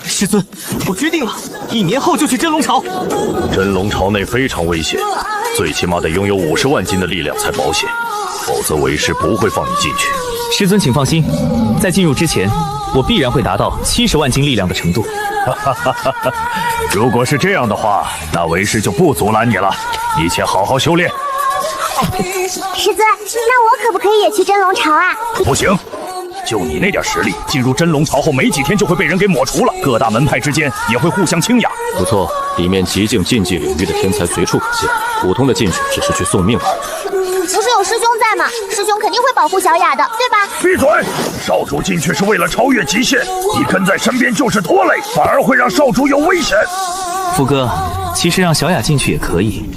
师尊，我决定了，1年后就去真龙巢。真龙巢内非常危险，最起码得拥有50万斤的力量才保险，否则为师不会放你进去。师尊请放心，在进入之前，我必然会达到70万斤力量的程度。如果是这样的话，那为师就不阻拦你了。你且好好修炼。师尊，那我可不可以也去真龙巢啊？不行。就你那点实力，进入真龙巢后没几天就会被人给抹除了，各大门派之间也会互相倾轧。不错，里面极境禁忌领域的天才随处可见，普通的进去只是去送命而已。不是有师兄在吗？师兄肯定会保护小雅的，对吧？闭嘴！少主进去是为了超越极限，你跟在身边就是拖累，反而会让少主有危险。福哥，其实让小雅进去也可以。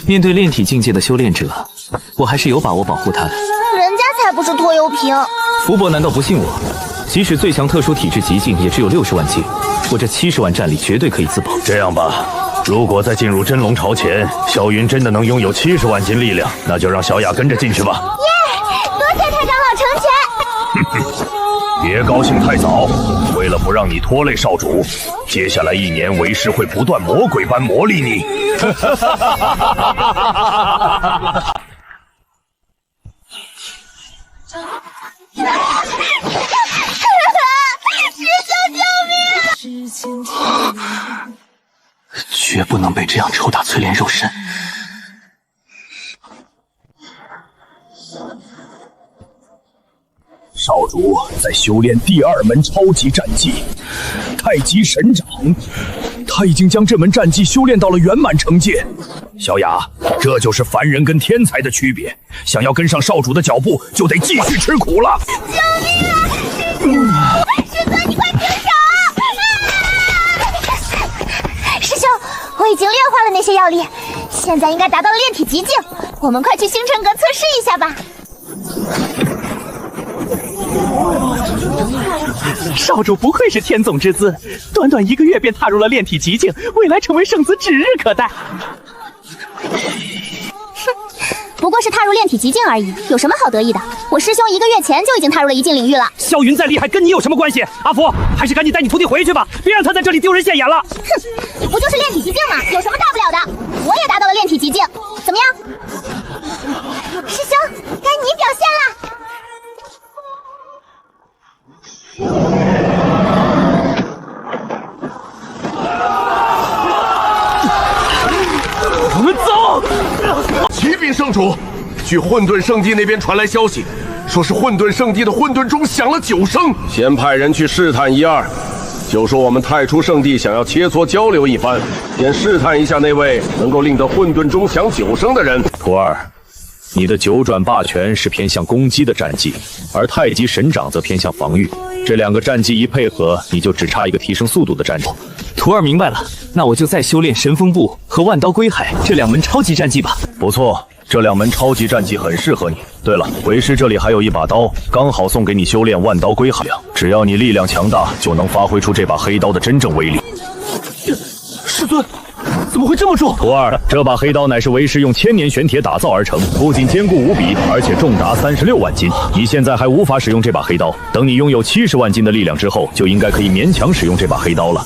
面对炼体境界的修炼者，我还是有把握保护她的。人家才不是拖油瓶。福伯难道不信我？即使最强特殊体质极境，也只有60万斤，我这70万战力绝对可以自保。这样吧，如果在进入真龙巢前，萧云真的能拥有70万斤力量，那就让小雅跟着进去吧。耶！多谢太长老成全。别高兴太早，为了不让你拖累少主，接下来1年为师会不断魔鬼般磨砺你。师兄救命！绝不能被这样抽打淬炼肉身。少主在修炼第2门超级战技太极神掌，他已经将这门战技修炼到了圆满成界。小雅，这就是凡人跟天才的区别，想要跟上少主的脚步，就得继续吃苦了。救命啊！师尊，你快停手！师兄，我已经炼化了那些药力，现在应该达到了炼体极境，我们快去星辰阁测试一下吧。少主不愧是天纵之姿，短短1个月便踏入了炼体极境，未来成为圣子指日可待。不过是踏入炼体极境而已，有什么好得意的？我师兄1个月前就已经踏入了一境领域了。萧云再厉害，跟你有什么关系？阿福，还是赶紧带你徒弟回去吧，别让他在这里丢人现眼了。哼，你不就是炼体极境吗？有什么大不了的？我也达到了炼体极境，怎么样？师兄，该你表现了。我们走。启禀圣主，据混沌圣地那边传来消息，说是混沌圣地的混沌钟响了9声，先派人去试探1、2，就说我们太初圣地想要切磋交流一番，先试探一下那位能够令得混沌钟响9声的人。徒儿，你的9转霸拳是偏向攻击的战技，而太极神掌则偏向防御。这2个战技一配合，你就只差一个提升速度的战术。徒儿明白了，那我就再修炼神风步和万刀归海这2门超级战技吧。不错，这2门超级战技很适合你。对了，为师这里还有一把刀，刚好送给你修炼万刀归海。只要你力量强大，就能发挥出这把黑刀的真正威力。师尊，怎么会这么重？徒儿，这把黑刀乃是为师用1000年玄铁打造而成，不仅坚固无比，而且重达36万斤。你现在还无法使用这把黑刀，等你拥有70万斤的力量之后，就应该可以勉强使用这把黑刀了。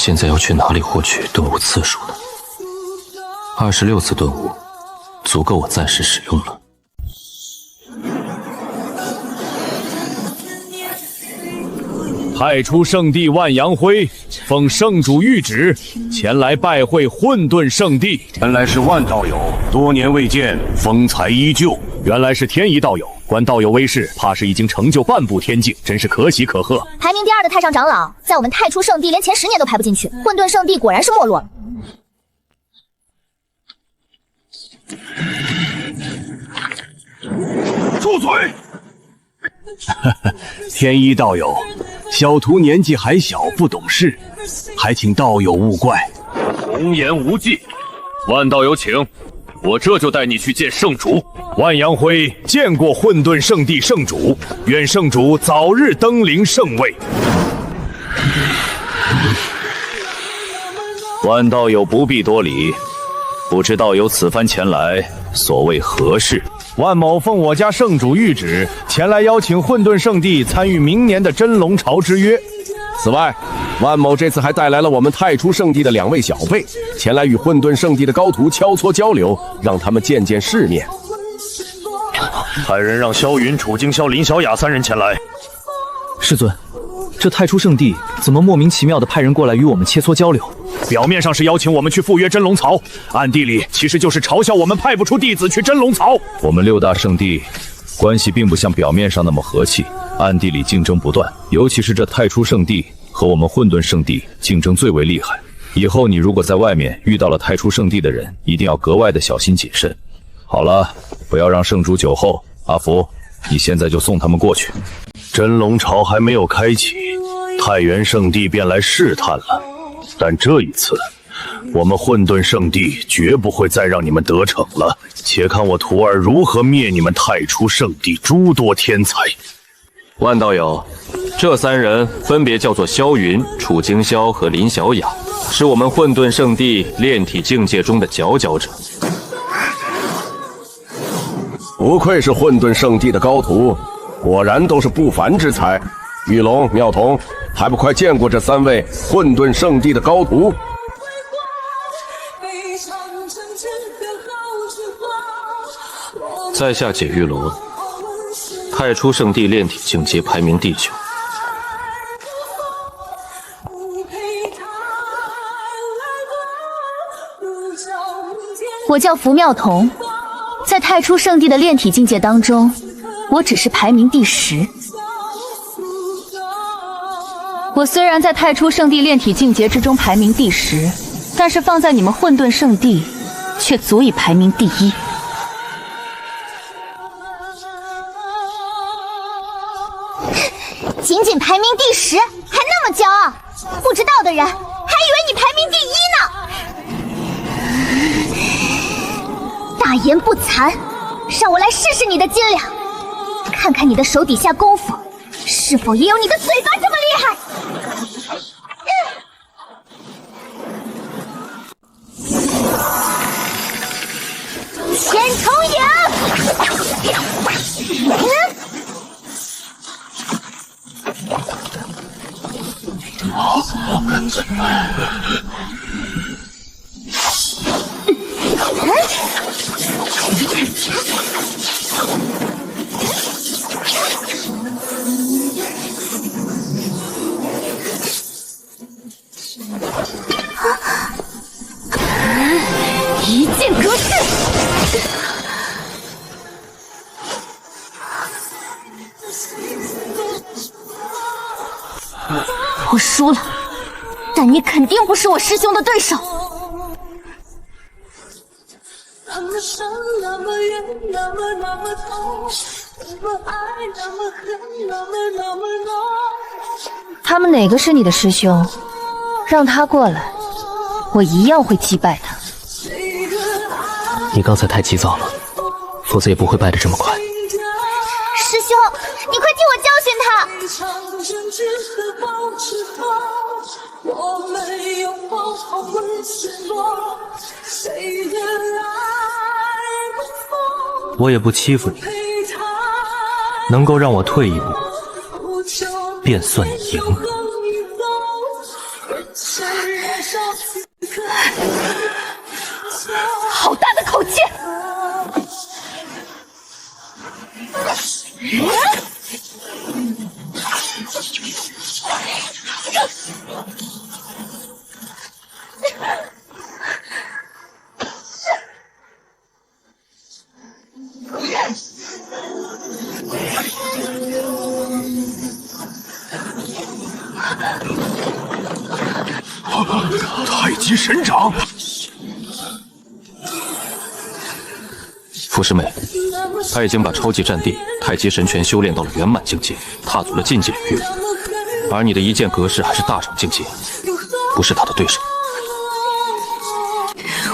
现在要去哪里获取顿悟次数呢？26次顿悟，足够我暂时使用了。太初圣地万阳辉奉圣主谕旨，前来拜会混沌圣地。原来是万道友，多年未见，风采依旧。原来是天一道友，观道友威势，怕是已经成就半步天境，真是可喜可贺。排名第2的太上长老，在我们太初圣地连前10年都排不进去，混沌圣地果然是没落了。住嘴！天一道友，小徒年纪还小，不懂事，还请道友勿怪。童言无忌，万道友请，我这就带你去见圣主。万阳辉见过混沌圣地圣主，愿圣主早日登临圣位。万道友不必多礼，不知道友此番前来，所谓何事？万某奉我家圣主谕旨，前来邀请混沌圣地参与明年的真龙朝之约。此外，万某这次还带来了我们太初圣地的2位小辈，前来与混沌圣地的高徒敲磋交流，让他们见见世面。派人让萧云、楚京霄、林小雅3人前来。师尊，这太初圣地怎么莫名其妙的派人过来与我们切磋交流？表面上是邀请我们去赴约真龙槽，暗地里其实就是嘲笑我们派不出弟子去真龙槽。我们6大圣地关系并不像表面上那么和气，暗地里竞争不断，尤其是这太初圣地和我们混沌圣地竞争最为厉害。以后你如果在外面遇到了太初圣地的人，一定要格外的小心谨慎。好了，不要让圣主久候。阿福，你现在就送他们过去。真龙朝还没有开启，太原圣地便来试探了。但这一次，我们混沌圣地绝不会再让你们得逞了。且看我徒儿如何灭你们太初圣地诸多天才。万道友，这3人分别叫做萧云、楚京霄和林小雅，是我们混沌圣地炼体境界中的佼佼者。不愧是混沌圣地的高徒，果然都是不凡之才。玉龙、妙童，还不快见过这3位混沌圣地的高徒？在下解玉龙，太初圣地炼体境界排名第9。我叫符妙童，在太初圣地的炼体境界当中，我只是排名第10。我虽然在太初圣地炼体境界之中排名第10，但是放在你们混沌圣地，却足以排名第1。仅仅排名第10，还那么骄傲，不知道的人还以为你排名第1呢。大言不惭，让我来试试你的斤两，看看你的手底下功夫是否也有你的嘴巴这么厉害。千重影，一剑隔世。我输了，但你肯定不是我师兄的对手。那么深，那么远，那么痛，那么爱，那么恨，那么浓。他们哪个是你的师兄？让他过来，我一样会击败他。你刚才太急躁了，否则也不会败得这么快。师兄，你快替我教训他！我也不欺负你，能够让我退一步，便算你赢了。极神掌。傅师妹，他已经把超级战地太极神拳修炼到了圆满境界，踏足了境界领域，而你的一剑格式还是大成境界，不是他的对手。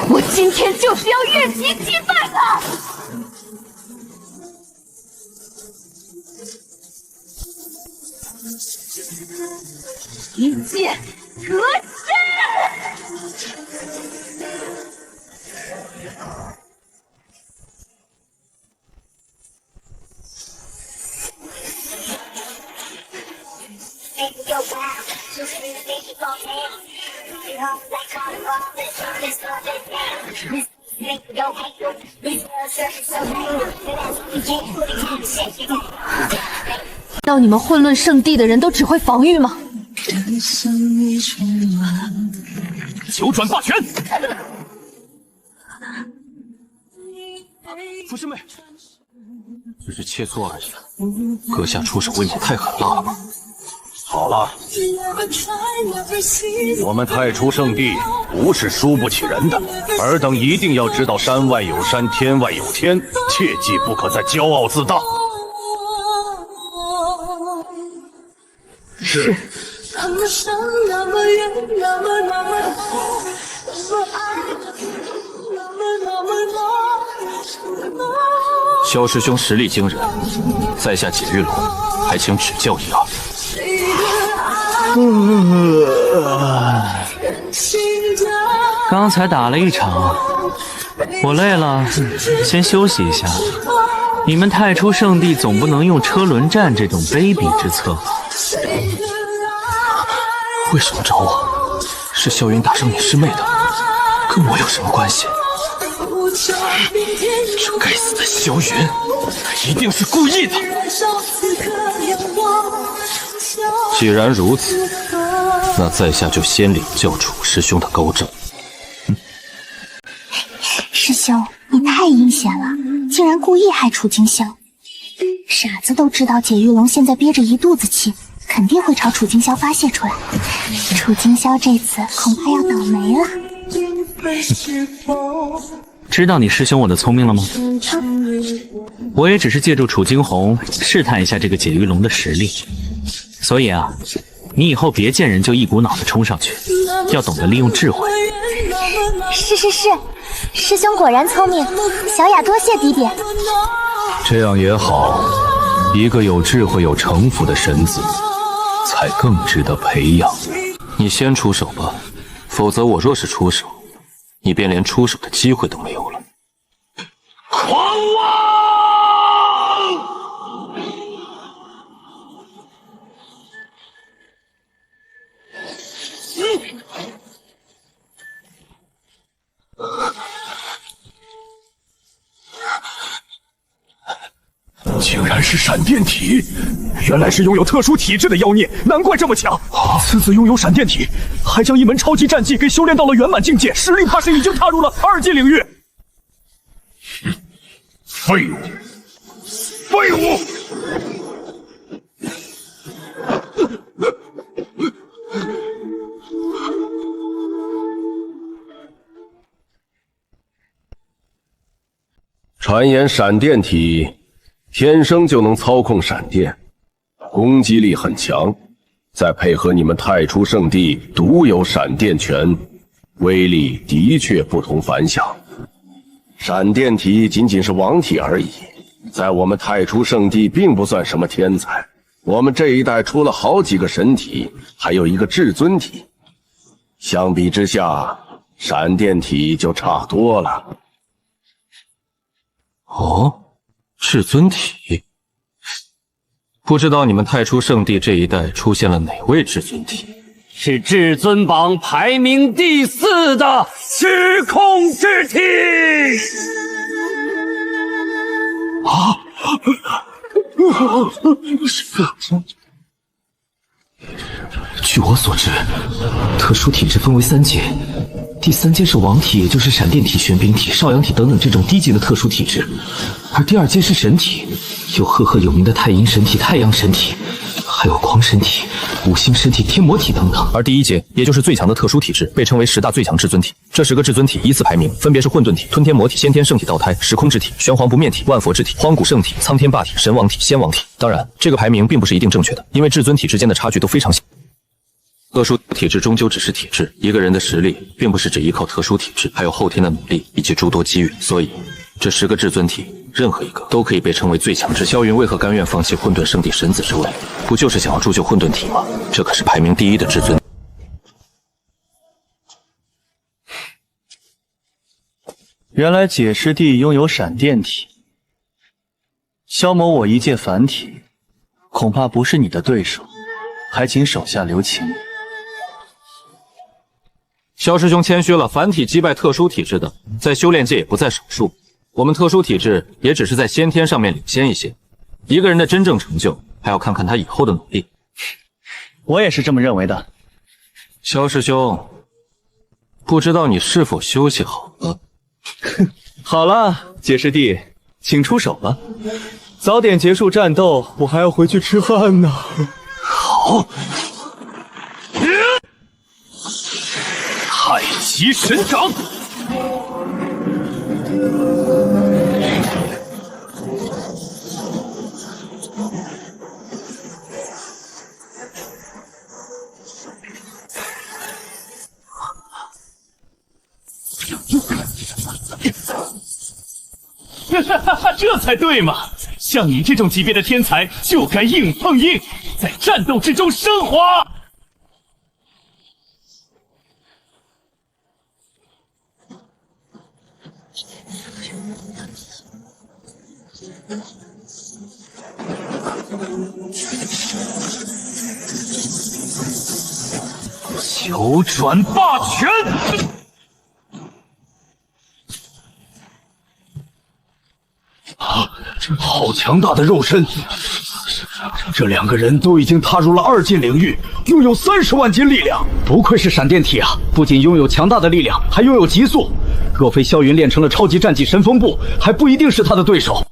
我今天就是要越级击败他！一剑格式。到你们混沌圣地的人都只会防御吗？九转霸拳！傅师妹，只是切磋而已，阁下出手未免太狠辣了吧？好了，我们太初圣地不是输不起人的，尔等一定要知道山外有山，天外有天，切记不可再骄傲自大。是。萧师兄实力惊人，在下解玉龙，还请指教一二。刚才打了一场，我累了，先休息一下。你们太初圣地总不能用车轮战这种卑鄙之策吧？为什么找我？是萧云打伤你师妹的，跟我有什么关系？这该死的萧云，他一定是故意的。既然如此，那在下就先领教楚师兄的高招。师兄，你太阴险了，竟然故意害楚金霄。傻子都知道解玉龙现在憋着一肚子气，肯定会朝楚金霄发泄出来。楚金霄这次恐怕要倒霉了。知道你师兄我的聪明了吗？我也只是借助楚惊鸿试探一下这个解玉龙的实力，所以啊，你以后别见人就一股脑的冲上去，要懂得利用智慧。是，师兄果然聪明，小雅多谢弟弟。这样也好，一个有智慧有城府的神子，才更值得培养。你先出手吧，否则我若是出手，你便连出手的机会都没有了。狂妄！竟然是闪电体，原来是拥有特殊体质的妖孽，难怪这么强。此子拥有闪电体，还将一门超级战技给修炼到了圆满境界，实力怕是已经踏入了2级领域。废物！废物！传言闪电体天生就能操控闪电，攻击力很强，再配合你们太初圣地独有闪电拳，威力的确不同凡响。闪电体仅仅是王体而已，在我们太初圣地并不算什么天才。我们这一代出了好几个神体，还有一个至尊体，相比之下，闪电体就差多了。哦，至尊体，不知道你们太初圣地这一代出现了哪位至尊体？是至尊榜排名第4的虚空之体。啊！据我所知，特殊体质分为3阶，第3阶是王体，也就是闪电体、玄冰体、少阳体等等这种低级的特殊体质，而第2阶是神体，有赫赫有名的太阴神体、太阳神体，还还有光身体、五行身体、天魔体等等。而第一阶，也就是最强的特殊体质，被称为10大最强至尊体。这10个至尊体依次排名，分别是混沌体、吞天魔体、先天圣体、道胎、时空之体、玄黄不灭体、万佛之体、荒古圣体、苍天霸体、神王体、仙王体。当然，这个排名并不是一定正确的，因为至尊体之间的差距都非常小。特殊体质终究只是体质，一个人的实力并不是只依靠特殊体质，还有后天的努力以及诸多机遇。所以，这10个至尊体任何一个都可以被称为最强之。萧云为何甘愿放弃混沌圣地神子之位？不就是想要铸就混沌体吗？这可是排名第1的至尊。原来解师弟拥有闪电体，消磨我一介凡体，恐怕不是你的对手，还请手下留情。萧师兄谦虚了，凡体击败特殊体质的，在修炼界也不在少数。我们特殊体质也只是在先天上面领先一些，一个人的真正成就，还要看看他以后的努力。我也是这么认为的。萧师兄，不知道你是否休息好了？好了，解师弟，请出手吧。早点结束战斗，我还要回去吃饭呢。好。太极神掌！这才对嘛！像你这种级别的天才，就该硬碰硬，在战斗之中升华。九转霸拳！好强大的肉身！这2个人都已经踏入了2进领域，拥有30万斤力量，不愧是闪电体啊！不仅拥有强大的力量，还拥有极速。若非萧云练成了超级战技神风步，还不一定是他的对手。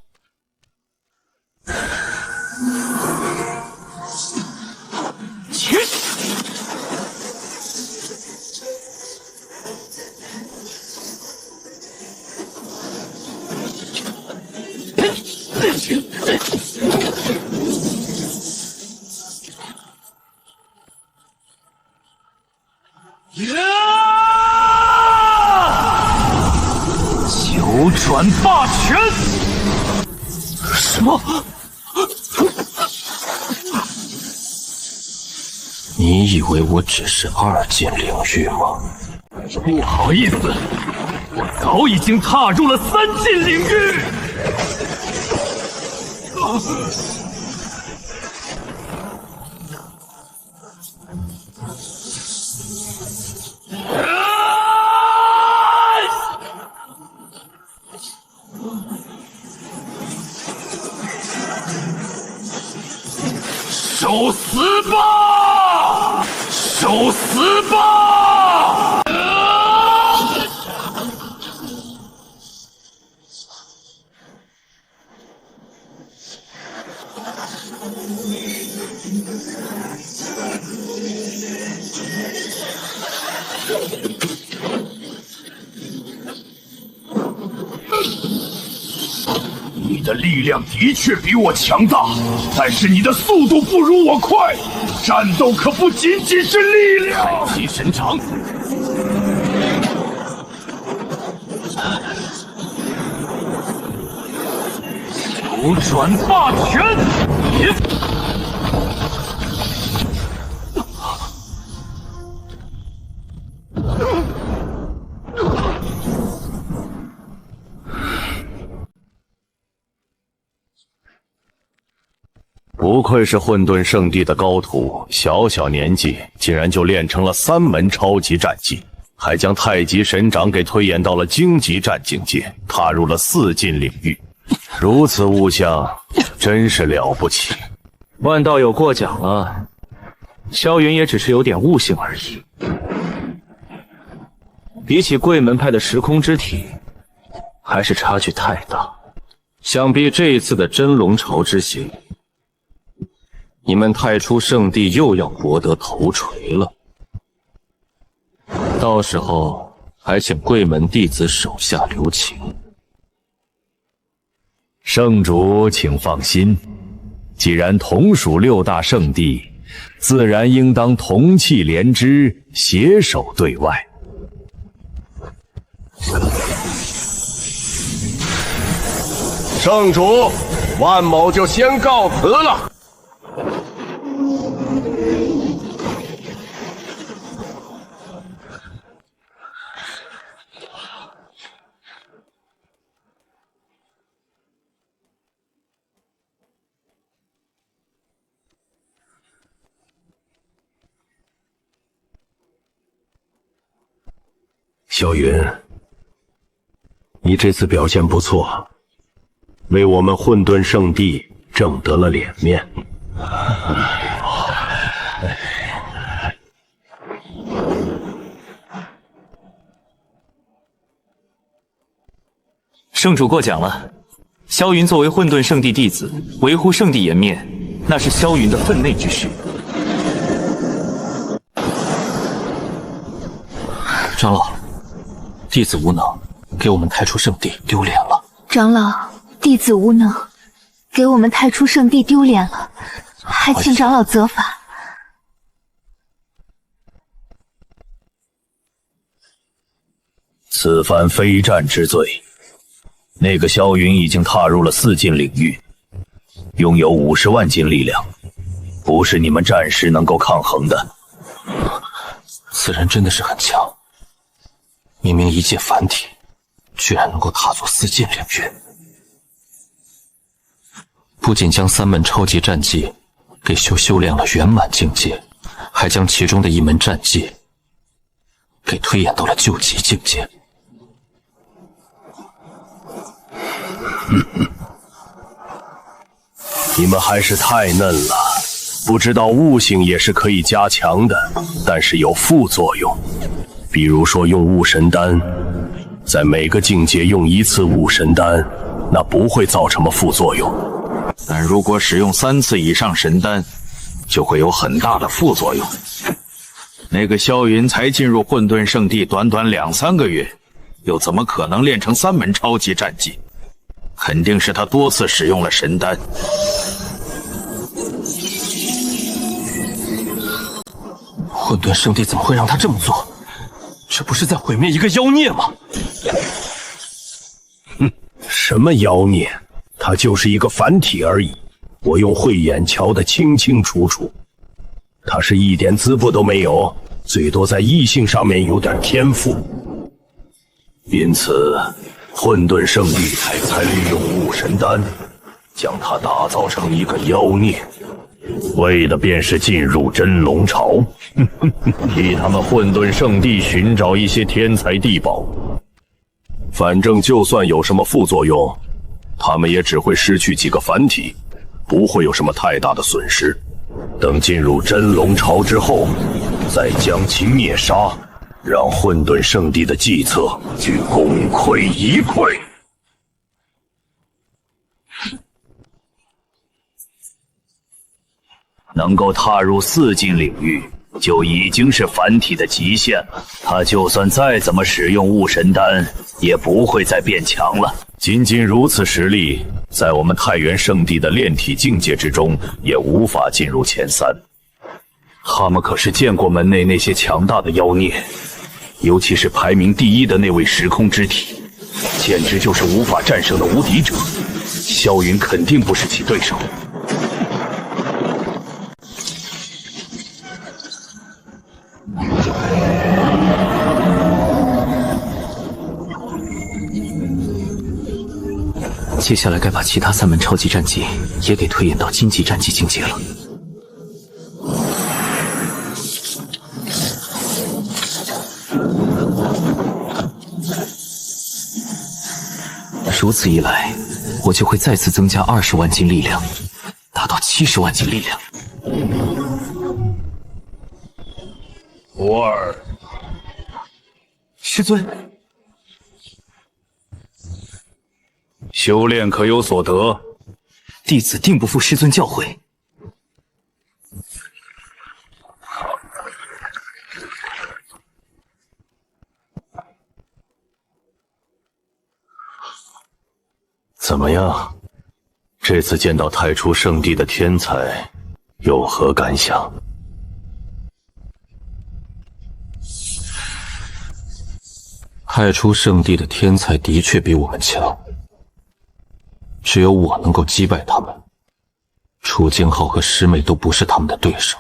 九转霸拳！什么？你以为我只是2进领域吗？不好意思，我早已经踏入了3进领域。受死吧！受死吧！你的力量的确比我强大，但是你的速度不如我快。战斗可不仅仅是力量。太极神掌！九转霸拳！不愧是混沌圣地的高徒，小小年纪竟然就练成了3门超级战技，还将太极神掌给推演到了荆棘战境界，踏入了4进领域。如此物象，真是了不起。万道友过奖了，萧云也只是有点悟性而已。比起贵门派的时空之体，还是差距太大。想必这一次的真龙朝之行，你们太初圣地又要博得头锤了，到时候还请贵门弟子手下留情。圣主请放心，既然同属6大圣地，自然应当同气连枝，携手对外。圣主，万某就先告辞了。萧云，你这次表现不错，为我们混沌圣地挣得了脸面。圣主过奖了。萧云作为混沌圣地弟子，维护圣地颜面，那是萧云的分内之事。长老，弟子无能，给我们太初圣地丢脸了。长老，弟子无能，给我们太初圣地丢脸了，还请长老责罚。此番非战之罪，那个萧云已经踏入了4境领域，拥有50万斤力量，不是你们战士能够抗衡的。此人真的是很强，明明一介凡体，居然能够踏足4境领域，不仅将3门超级战技给修炼了圆满境界，还将其中的1门战技给推演到了9级境界。你们还是太嫩了，不知道悟性也是可以加强的，但是有副作用。比如说用悟神丹，在每个境界用1次悟神丹，那不会造成什么副作用。但如果使用3次以上神丹，就会有很大的副作用。那个萧云才进入混沌圣地短短2、3个月，又怎么可能练成3门超级战技？肯定是他多次使用了神丹。混沌圣地怎么会让他这么做？这不是在毁灭一个妖孽吗？什么妖孽？他就是一个凡体而已，我用慧眼瞧得清清楚楚。他是一点滋补都没有，最多在异性上面有点天赋。因此，混沌圣地才利用悟神丹，将他打造成一个妖孽，为的便是进入真龙巢，替他们混沌圣地寻找一些天才地宝。反正就算有什么副作用，他们也只会失去几个凡体，不会有什么太大的损失。等进入真龙巢之后，再将其灭杀，让混沌圣地的计策去功亏一篑。能够踏入4境领域，就已经是凡体的极限了。他就算再怎么使用悟神丹，也不会再变强了。仅仅如此实力，在我们太原圣地的炼体境界之中，也无法进入前3。他们可是见过门内那些强大的妖孽，尤其是排名第1的那位时空之体，简直就是无法战胜的无敌者。萧云肯定不是其对手。接下来该把其他3门超级战技也给推演到金级战技境界了。如此一来，我就会再次增加20万斤力量，达到70万斤力量。徒儿，师尊，修炼可有所得？弟子定不负师尊教诲。怎么样？这次见到太初圣地的天才，有何感想？太初圣地的天才的确比我们强，只有我能够击败他们。楚京浩和师妹都不是他们的对手。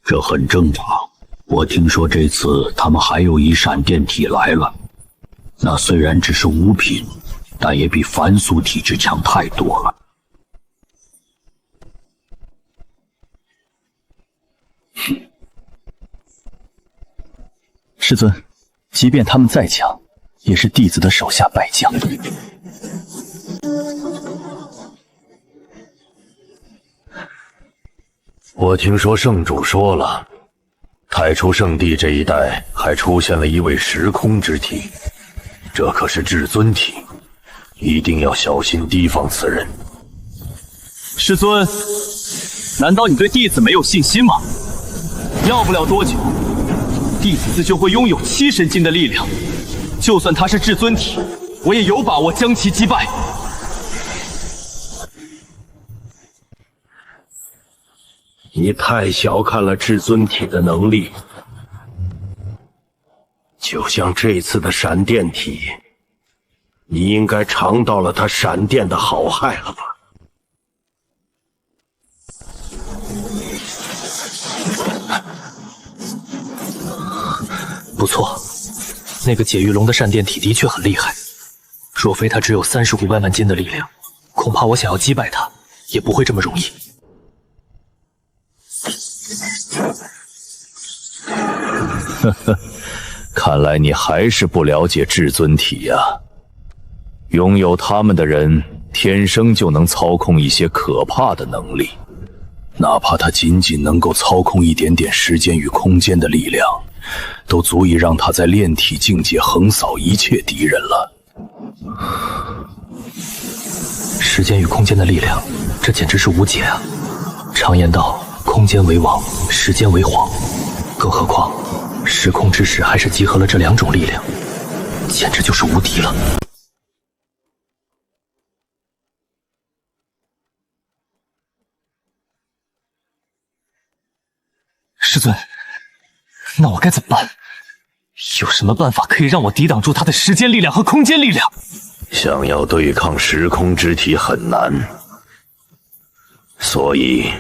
这很正常。我听说这次他们还有一闪电体来了，那虽然只是五品，但也比凡俗体质强太多了。师尊，即便他们再强，也是弟子的手下败将。我听说圣主说了，太初圣地这一带还出现了一位时空之体，这可是至尊体，一定要小心提防此人。师尊，难道你对弟子没有信心吗？要不了多久，弟子就会拥有7神境的力量，就算他是至尊体，我也有把握将其击败。你太小看了至尊体的能力，就像这次的闪电体，你应该尝到了它闪电的好害了吧？不错，那个解玉龙的闪电体的确很厉害，若非他只有35万斤的力量，恐怕我想要击败他也不会这么容易。呵呵，看来你还是不了解至尊体呀。拥有他们的人，天生就能操控一些可怕的能力，哪怕他仅仅能够操控一点点时间与空间的力量，都足以让他在炼体境界横扫一切敌人了。时间与空间的力量，这简直是无解啊！常言道，空间为王，时间为皇，更何况时空之石还是集合了这2种力量，简直就是无敌了。师尊，那我该怎么办？有什么办法可以让我抵挡住他的时间力量和空间力量？想要对抗时空之体很难，所以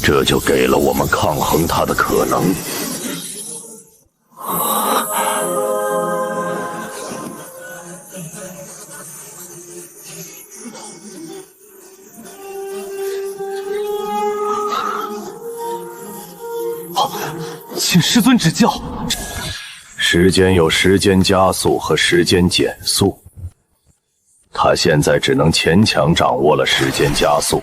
这就给了我们抗衡他的可能。请师尊指教。时间有时间加速和时间减速，他现在只能勉强掌握了时间加速，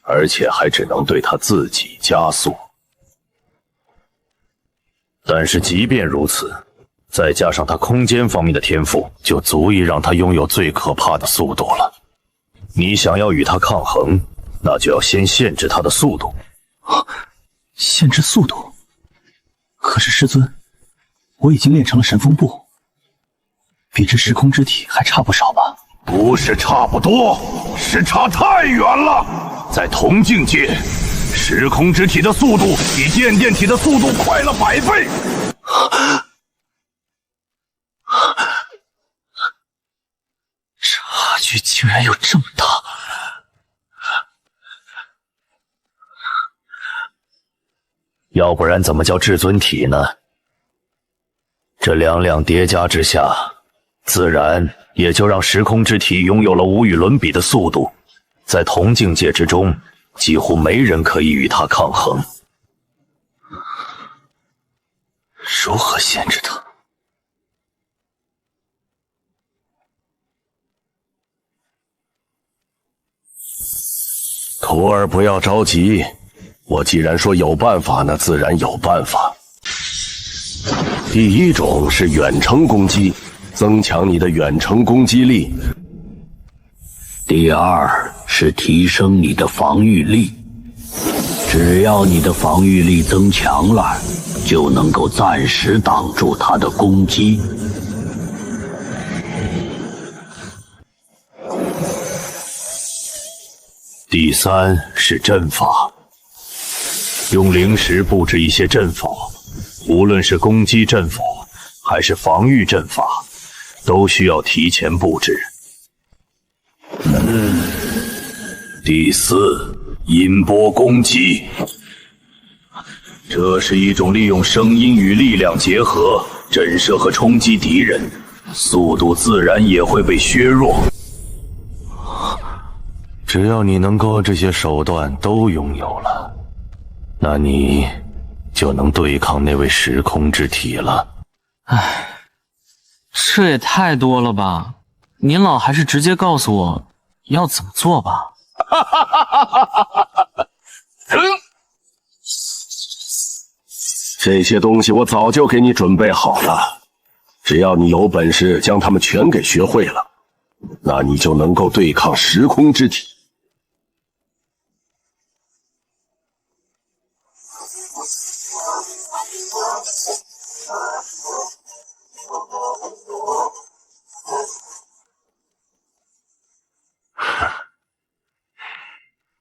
而且还只能对他自己加速。但是即便如此，再加上他空间方面的天赋，就足以让他拥有最可怕的速度了。你想要与他抗衡，那就要先限制他的速度。限制速度？可是师尊，我已经练成了神风步，比这时空之体还差不少吧？不是差不多，是差太远了。在同境界，时空之体的速度比电电体的速度快了100倍。差距竟然有这么大！要不然怎么叫至尊体呢？这2两叠加之下，自然也就让时空之体拥有了无与伦比的速度，在同境界之中，几乎没人可以与他抗衡。如何限制他？徒儿不要着急，我既然说有办法，那自然有办法。第一种是远程攻击，增强你的远程攻击力。第二是提升你的防御力，只要你的防御力增强了，就能够暂时挡住他的攻击。第三是阵法，用灵石布置一些阵法，无论是攻击阵法还是防御阵法，都需要提前布置。第四，音波攻击，这是一种利用声音与力量结合，震慑和冲击敌人，速度自然也会被削弱。只要你能够这些手段都拥有了，那你就能对抗那位时空之体了。唉，这也太多了吧？您老还是直接告诉我要怎么做吧。这些东西我早就给你准备好了，只要你有本事将它们全给学会了，那你就能够对抗时空之体。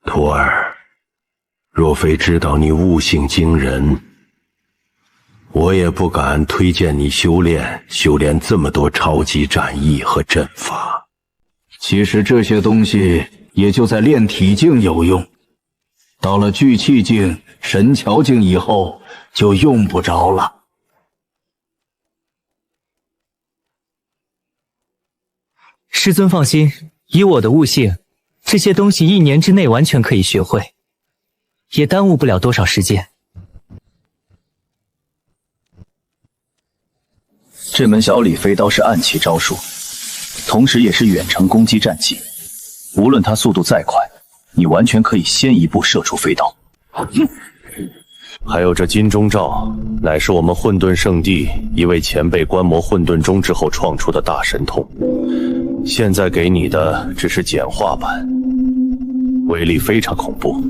徒儿，若非知道你悟性惊人，我也不敢推荐你修炼这么多超级战役和阵法。其实这些东西也就在炼体境有用，到了聚气境、神桥境以后就用不着了。师尊放心，以我的悟性，这些东西1年之内完全可以学会，也耽误不了多少时间。这门小李飞刀是暗器招数，同时也是远程攻击战技。无论它速度再快，你完全可以先一步射出飞刀。还有这金钟罩，乃是我们混沌圣地一位前辈观摩混沌钟之后创出的大神通，现在给你的只是简化版，威力非常恐怖，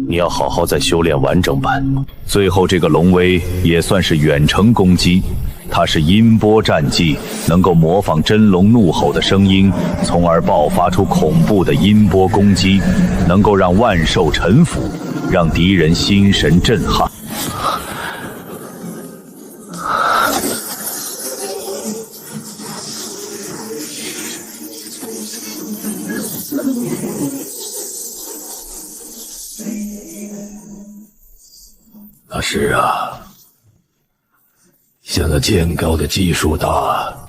你要好好再修炼完整版。最后这个龙威也算是远程攻击，它是音波战技，能够模仿真龙怒吼的声音，从而爆发出恐怖的音波攻击，能够让万兽臣服，让敌人心神震撼。是啊，现在剑高的技术大。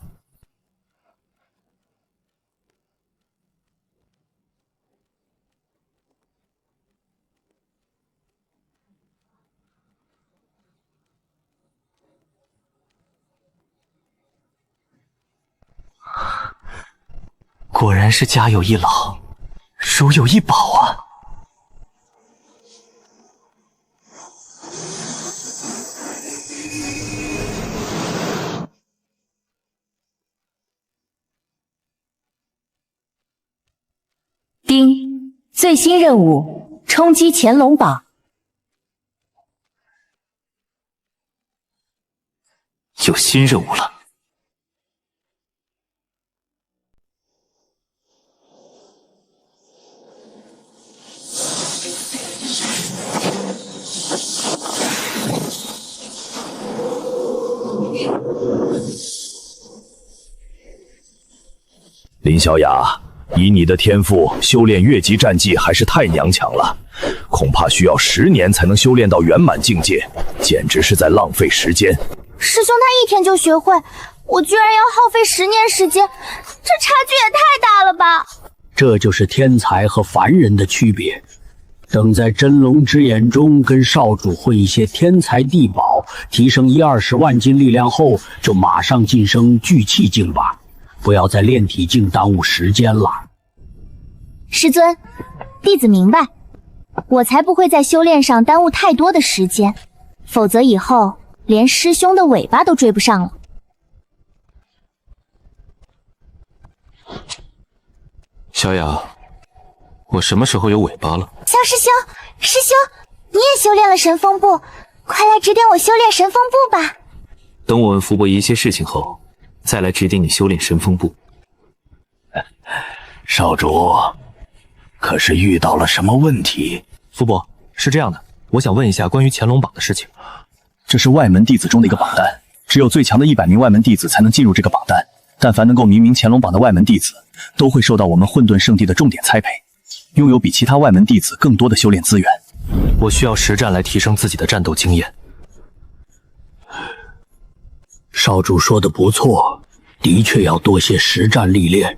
果然是家有一老，如有一宝啊！丁，最新任务：冲击乾隆榜。有新任务了。林小雅，以你的天赋，修炼越级战技还是太娘强了，恐怕需要10年才能修炼到圆满境界，简直是在浪费时间。师兄他1天就学会，我居然要耗费10年时间，这差距也太大了吧！这就是天才和凡人的区别。等在真龙之眼中跟少主会一些天才地宝，提升1-20万斤力量后，就马上晋升聚气境吧，不要在炼体境耽误时间了。师尊，弟子明白，我才不会在修炼上耽误太多的时间，否则以后连师兄的尾巴都追不上了。小雅，我什么时候有尾巴了？萧师兄，师兄，你也修炼了神风步，快来指点我修炼神风步吧。等我问福伯一些事情后，再来指点你修炼神风步。少主，可是遇到了什么问题？福伯，是这样的，我想问一下关于乾隆榜的事情。这是外门弟子中的一个榜单，只有最强的100名外门弟子才能进入这个榜单。但凡能够明乾隆榜的外门弟子，都会受到我们混沌圣地的重点栽培，拥有比其他外门弟子更多的修炼资源。我需要实战来提升自己的战斗经验。少主说的不错，的确要多些实战历练，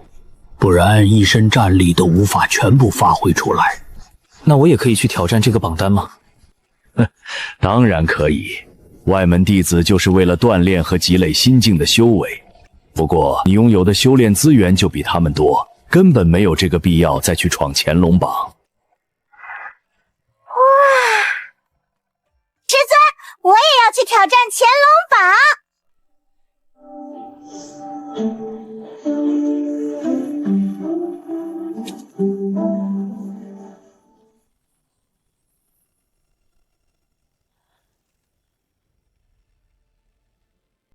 不然一身战力都无法全部发挥出来。那我也可以去挑战这个榜单吗？当然可以，外门弟子就是为了锻炼和积累心境的修为。不过你拥有的修炼资源就比他们多，根本没有这个必要再去闯乾隆榜。哇！师尊，我也要去挑战乾隆榜。